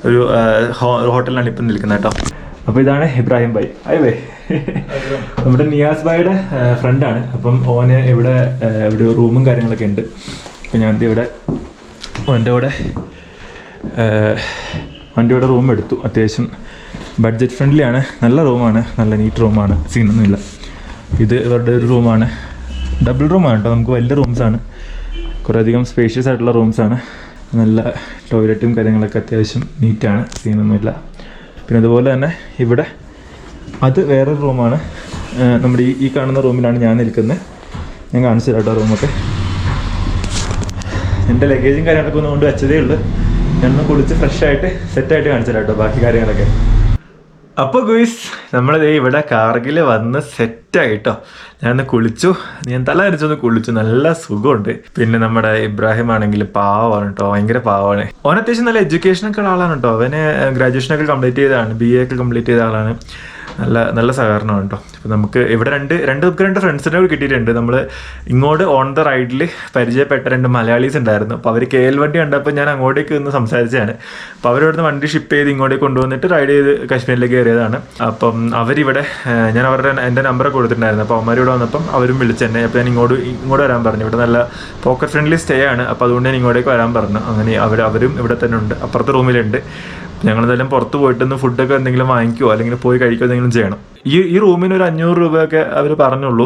ഒരു ഹോട്ടലിലാണ് ഇപ്പം നിൽക്കുന്നത് കേട്ടോ. അപ്പോൾ ഇതാണ് ഇബ്രാഹിം ഭായ്. അയ്യേ, നമ്മുടെ നിയാസ് ഭായിയുടെ ഫ്രണ്ടാണ്. അപ്പം ഓന് ഇവിടെ റൂമും കാര്യങ്ങളൊക്കെ ഉണ്ട്. അപ്പം ഞാൻ ഇവിടെ എൻ്റെ കൂടെ റൂം എടുത്തു. അത്യാവശ്യം ബഡ്ജറ്റ് ഫ്രണ്ട്ലി ആണ്, നല്ല റൂമാണ്, നല്ല നീറ്റ് റൂമാണ്, സീനൊന്നുമില്ല. ഇത് ഇവരുടെ ഒരു റൂമാണ്, ഡബിൾ റൂമാണ് കേട്ടോ. നമുക്ക് വലിയ റൂംസാണ്, കുറേയധികം സ്പേഷ്യസ് ആയിട്ടുള്ള റൂംസാണ്. നല്ല ടോയ്ലറ്റും കാര്യങ്ങളൊക്കെ അത്യാവശ്യം നീറ്റാണ്, സീനൊന്നുമില്ല. പിന്നെ അതുപോലെ തന്നെ ഇവിടെ അത് വേറൊരു റൂമാണ്. നമ്മുടെ ഈ കാണുന്ന റൂമിലാണ് ഞാൻ നിൽക്കുന്നത്. ഞാൻ കാണിച്ചു തരാം കേട്ടോ റൂമൊക്കെ. എൻ്റെ ലഗേജും കാര്യങ്ങളൊക്കെ ഒന്ന് കൊണ്ട് വെച്ചതേ ഉള്ളൂ. ഞാനൊന്ന് കുളിച്ച് ഫ്രഷായിട്ട് സെറ്റായിട്ട് കാണിച്ചു തരാം കേട്ടോ ബാക്കി കാര്യങ്ങളൊക്കെ. അപ്പോൾ ഗുയ്സ്, നമ്മളിത് ഇവിടെ കാർഗിൽ വന്ന് സെറ്റായിട്ടോ. ഞാനൊന്ന് കുളിച്ചു, ഞാൻ തല നനച്ചൊന്ന് കുളിച്ചു, നല്ല സുഖമുണ്ട്. പിന്നെ നമ്മുടെ ഇബ്രാഹിം ആണെങ്കിൽ പാവമാണ് കേട്ടോ, ഭയങ്കര പാവമാണ്. അവൻ അത്യാവശ്യം നല്ല എഡ്യൂക്കേഷനൊക്കെ ഉള്ള ആളാണ് കേട്ടോ. അവന് ഗ്രാജുവേഷനൊക്കെ കംപ്ലീറ്റ് ചെയ്തതാണ്, BA ഒക്കെ കംപ്ലീറ്റ് ചെയ്ത ആളാണ്. നല്ല സഹകരണമാണ് കേട്ടോ. അപ്പോൾ നമുക്ക് ഇവിടെ രണ്ട് ഫ്രണ്ട്സിനെ കിട്ടിയിട്ടുണ്ട്. നമ്മൾ ഇങ്ങോട്ട് ഓൺ ദ റൈഡിൽ പരിചയപ്പെട്ട 2 മലയാളീസ് ഉണ്ടായിരുന്നു. അപ്പോൾ അവർ KL വണ്ടി കണ്ടപ്പോൾ ഞാൻ അങ്ങോട്ടേക്ക് നിന്ന് സംസാരിച്ചതാണ്. അപ്പോൾ അവരവിടുന്ന് വണ്ടി ഷിപ്പ് ചെയ്ത് ഇങ്ങോട്ടേക്ക് കൊണ്ടുവന്നിട്ട് റൈഡ് ചെയ്ത് കാശ്മീരിലേക്ക് കയറിയതാണ്. അപ്പം അവരിവിടെ ഞാൻ എൻ്റെ നമ്പറൊക്കെ കൊടുത്തിട്ടുണ്ടായിരുന്നു. അപ്പോൾ അവന്മാർ ഇവിടെ വന്നപ്പം അവരും വിളിച്ചെന്നെ. അപ്പോൾ ഞാൻ ഇങ്ങോട്ട് വരാൻ പറഞ്ഞു. ഇവിടെ നല്ല പോക്കറ്റ് ഫ്രണ്ട്ലി സ്റ്റേ ആണ്. അപ്പോൾ അതുകൊണ്ട് ഞാൻ ഇങ്ങോട്ടേക്ക് വരാൻ പറഞ്ഞു. അങ്ങനെ അവരും ഇവിടെ തന്നെ ഉണ്ട്, അപ്പുറത്തെ റൂമിലുണ്ട്. ഞങ്ങളെന്തായാലും പുറത്ത് പോയിട്ടൊന്ന് ഫുഡൊക്കെ എന്തെങ്കിലും വാങ്ങിക്കുമോ അല്ലെങ്കിൽ പോയി കഴിക്കുകയോ എന്തെങ്കിലും ചെയ്യണം. ഈ റൂമിന് ഒരു 500 രൂപയൊക്കെ അവർ പറഞ്ഞുള്ളൂ.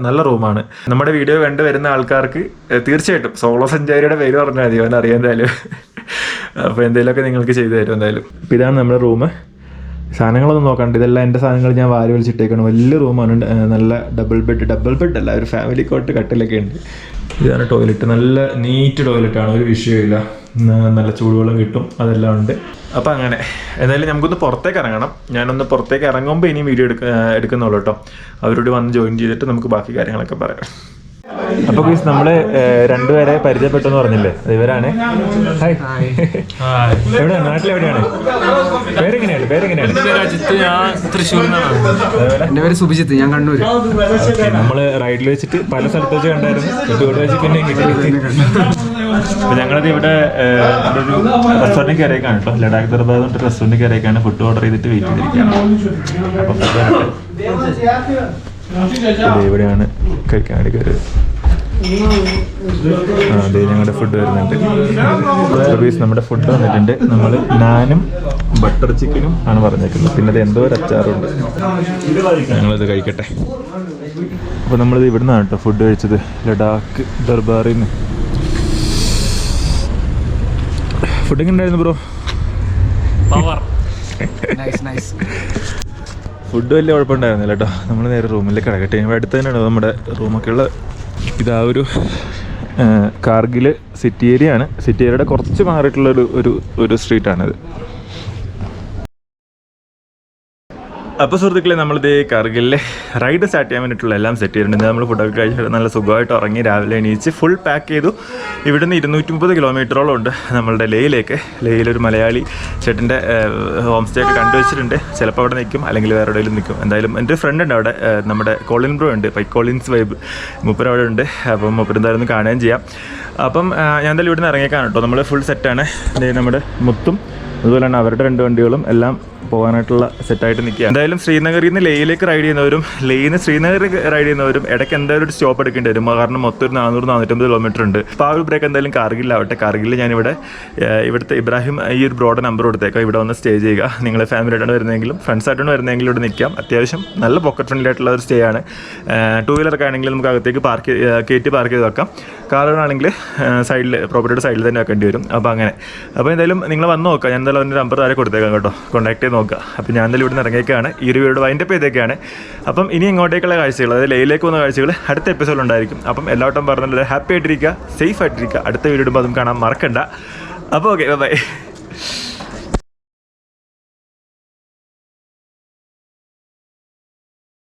നല്ല റൂമാണ്. നമ്മുടെ വീഡിയോ കണ്ടു വരുന്ന ആൾക്കാർക്ക് തീർച്ചയായിട്ടും സോളോ സഞ്ചാരിയുടെ പേര് പറഞ്ഞാൽ മതി, അവൻ അറിയാൻ എന്തായാലും. അപ്പോൾ എന്തെങ്കിലുമൊക്കെ നിങ്ങൾക്ക് ചെയ്തു തരും എന്തായാലും. അപ്പോൾ ഇതാണ് നമ്മുടെ റൂം. സാധനങ്ങളൊന്നും നോക്കണ്ട, ഇതെല്ലാം എൻ്റെ സാധനങ്ങൾ ഞാൻ വാരി വലിച്ചിട്ടേക്കാണ്. വലിയ റൂമാണ്, നല്ല ഡബിൾ ബെഡ് അല്ല, ഒരു ഫാമിലി കോട്ട് കട്ടിലൊക്കെ ഉണ്ട്. ഇതാണ് ടോയ്ലറ്റ്, നല്ല നീറ്റ് ടോയ്ലറ്റാണ്, ഒരു വിഷയമില്ല. നല്ല ചൂടുവെള്ളം കിട്ടും, അതെല്ലാം ഉണ്ട്. അപ്പോൾ അങ്ങനെ എന്തായാലും നമുക്കൊന്ന് പുറത്തേക്ക് ഇറങ്ങണം. ഞാനൊന്ന് പുറത്തേക്ക് ഇറങ്ങുമ്പോൾ ഇനി വീഡിയോ എടുക്കുന്നുള്ളൂ കേട്ടോ. അവരോട് വന്ന് ജോയിൻ ചെയ്തിട്ട് നമുക്ക് ബാക്കി കാര്യങ്ങളൊക്കെ പറയാം. അപ്പോൾ ഗയ്സ്, നമ്മള് 2 പേരെ പരിചയപ്പെട്ടെന്ന് പറഞ്ഞില്ലേ, ഇവരാണ്. ഹായ്, എവിടെയാണ്, നാട്ടിലെവിടെയാണ്? പേരെങ്ങനെയാണ്? എൻ്റെ പേര് സുഭിജിത്ത്, ഞാൻ കണ്ണൂർ. നമ്മള് റൈഡിൽ വെച്ചിട്ട് പല സ്ഥലത്ത് വെച്ച് കണ്ടായിരുന്നു. ഇവിടെ വെച്ച് പിന്നെ അപ്പോൾ ഞങ്ങളത് ഇവിടെ ഒരു റെസ്റ്റോറൻറ്റ് കയറിയേക്കാണ് കേട്ടോ. ലഡാക്ക് ദർബാർ എന്നിട്ട് റെസ്റ്റോറൻറ്റ് കയറിയേക്കാണ്. ഫുഡ് ഓർഡർ ചെയ്തിട്ട് വെയിറ്റ് ചെയ്തിരിക്കുകയാണ്. അപ്പോൾ ഇവിടെയാണ് കഴിക്കാൻ വേണ്ടി കയറിയത്. അതെ, ഞങ്ങളുടെ ഫുഡ് വരുന്നുണ്ട്. നമ്മുടെ ഫുഡ് വന്നിട്ടുണ്ട്. നമ്മൾ നാനും ബട്ടർ ചിക്കനും ആണ് പറഞ്ഞേക്കുന്നത്. പിന്നെ അത് എന്തോ ഒരു അച്ചാറുണ്ട്. ഞങ്ങളിത് കഴിക്കട്ടെ. അപ്പോൾ നമ്മളിത് ഇവിടെ നിന്നാണ് കേട്ടോ ഫുഡ് കഴിച്ചത്, ലഡാക്ക് ദർബാറിൽ നിന്ന്. ഫുഡ് എങ്ങനെ ഉണ്ടായിരുന്നു ബ്രോ? ഫുഡ് വലിയ കുഴപ്പമുണ്ടായിരുന്നില്ല കേട്ടോ. നമ്മൾ നേരെ റൂമിലേക്ക് കിടക്കട്ടെ. ഇവിടെ അടുത്ത് തന്നെയാണ് നമ്മുടെ റൂമൊക്കെ ഉള്ളത്. ഇതാ ഒരു കാർഗിൽ സിറ്റി ഏരിയ ആണ്. സിറ്റി ഏരിയയുടെ കുറച്ച് മാറിയിട്ടുള്ള ഒരു സ്ട്രീറ്റാണിത്. അപ്പോൾ സുഹൃത്തുക്കളെ നമ്മളിത് കർഗിലെ റൈഡ് സ്റ്റാർട്ട് ചെയ്യാൻ വേണ്ടിയിട്ടുള്ള എല്ലാം സെറ്റ് ചെയ്തിട്ടുണ്ട്. നമ്മൾ ഫുഡൊക്കെ കഴിച്ചിട്ട് നല്ല സുഖമായിട്ട് ഉറങ്ങി രാവിലെ എണീച്ച് ഫുൾ പാക്ക് ചെയ്തു. ഇവിടുന്ന് 230 കിലോമീറ്ററോളം ഉണ്ട് നമ്മളുടെ ലേയിലേക്ക്. ലേയിലൊരു മലയാളി ചേട്ടൻ്റെ ഹോം സ്റ്റേ ഒക്കെ കണ്ടുവച്ചിട്ടുണ്ട്. ചിലപ്പോൾ അവിടെ നിൽക്കും, അല്ലെങ്കിൽ വേറെ എവിടെയെങ്കിലും നിൽക്കും. എന്തായാലും എൻ്റെ ഫ്രണ്ട് ഉണ്ട് അവിടെ, നമ്മുടെ കോളിൻ ബ്രോ ഉണ്ട്, കോളിൻസ് വൈബ്, മൂപ്പർ അവിടെ ഉണ്ട്. അപ്പം മൂപ്പർ എന്തായാലും ഒന്ന് കാണുകയും ചെയ്യാം. അപ്പം ഞാൻ എന്തായാലും ഇവിടുന്ന് ഇറങ്ങിയേക്കാണ് കേട്ടോ. നമ്മൾ ഫുൾ സെറ്റാണ്. നമ്മുടെ മുത്തും അതുപോലെ തന്നെ അവരുടെ 2 വണ്ടികളും എല്ലാം പോകാനായിട്ടുള്ള സെറ്റായിട്ട് നിൽക്കുക. എന്തായാലും ശ്രീനഗറിൽ നിന്ന് ലേയിലേക്ക് റൈഡ് ചെയ്യുന്നവരും ലേയിൽ നിന്ന് ശ്രീനഗറിൽ റൈഡ് ചെയ്യുന്നവരും ഇടയ്ക്ക് എന്തായാലും ഒരു സ്റ്റോപ്പ് എടുക്കേണ്ടി വരും. കാരണം മൊത്തം ഒരു 400-450 കിലോമീറ്റർ ഉണ്ട്. അപ്പോൾ ആ ഒരു ബ്രേക്ക് എന്തായാലും കാർഗിലാവട്ടെ. കാർഗിൽ ഞാനിവിടെ ഇവിടുത്തെ ഇബ്രാഹിം ഈ ഒരു ബ്രോഡ് നമ്പർ കൊടുത്തേക്കാം. ഇവിടെ വന്ന് സ്റ്റേ ചെയ്യുക. നിങ്ങൾ ഫാമിലിയായിട്ടാണ് വരുന്നതെങ്കിലും ഫ്രണ്ട്സായിട്ടാണ് വരുന്നതെങ്കിലും ഇവിടെ നിൽക്കാം. അത്യാവശ്യം നല്ല പോക്കറ്റ് ഫ്രണ്ട്ലി ആയിട്ടുള്ള ഒരു സ്റ്റേ ആണ്. 2 വീലറൊക്കെ ആണെങ്കിൽ നമുക്ക് അകത്തേക്ക് കയറ്റി പാർക്ക് ചെയ്ത് വെക്കാം. കാറുകളാണെങ്കിൽ സൈഡിൽ പ്രോപ്പർട്ടിയുടെ സൈഡിൽ തന്നെ വെക്കേണ്ടി വരും. അപ്പോൾ അങ്ങനെ. അപ്പോൾ എന്തായാലും നിങ്ങൾ വന്ന് നോക്കാം. ഞാൻ എന്തായാലും അതിൻ്റെ നമ്പർ താഴെ കൊടുത്തേക്കാം കേട്ടോ. കോൺടാക്ട് ചെയ്ത് നോക്കുക. അപ്പോൾ ഞാൻ എന്തായാലും ഇവിടുന്ന് ഇറങ്ങിയേക്കാണ്. ഈ ഒരു വീഡിയോ വൈൻഡപ്പ് ചെയ്തേക്കാണ്. അപ്പം ഇനി ഇങ്ങോട്ടേക്കുള്ള കാഴ്ചകൾ, അതായത് ലേയിലേക്ക് വന്ന കാഴ്ചകൾ അടുത്ത എപ്പിസോഡ് ഉണ്ടായിരിക്കും. അപ്പം എല്ലാവട്ടും പറഞ്ഞാൽ ഹാപ്പി ആയിട്ടിരിക്കുക, സേഫ് ആയിട്ടിരിക്കുക. അടുത്ത വീഡിയോ ഇടുമ്പോൾ അതും കാണാൻ മറക്കണ്ട. അപ്പോൾ ഓക്കെ, ബൈ.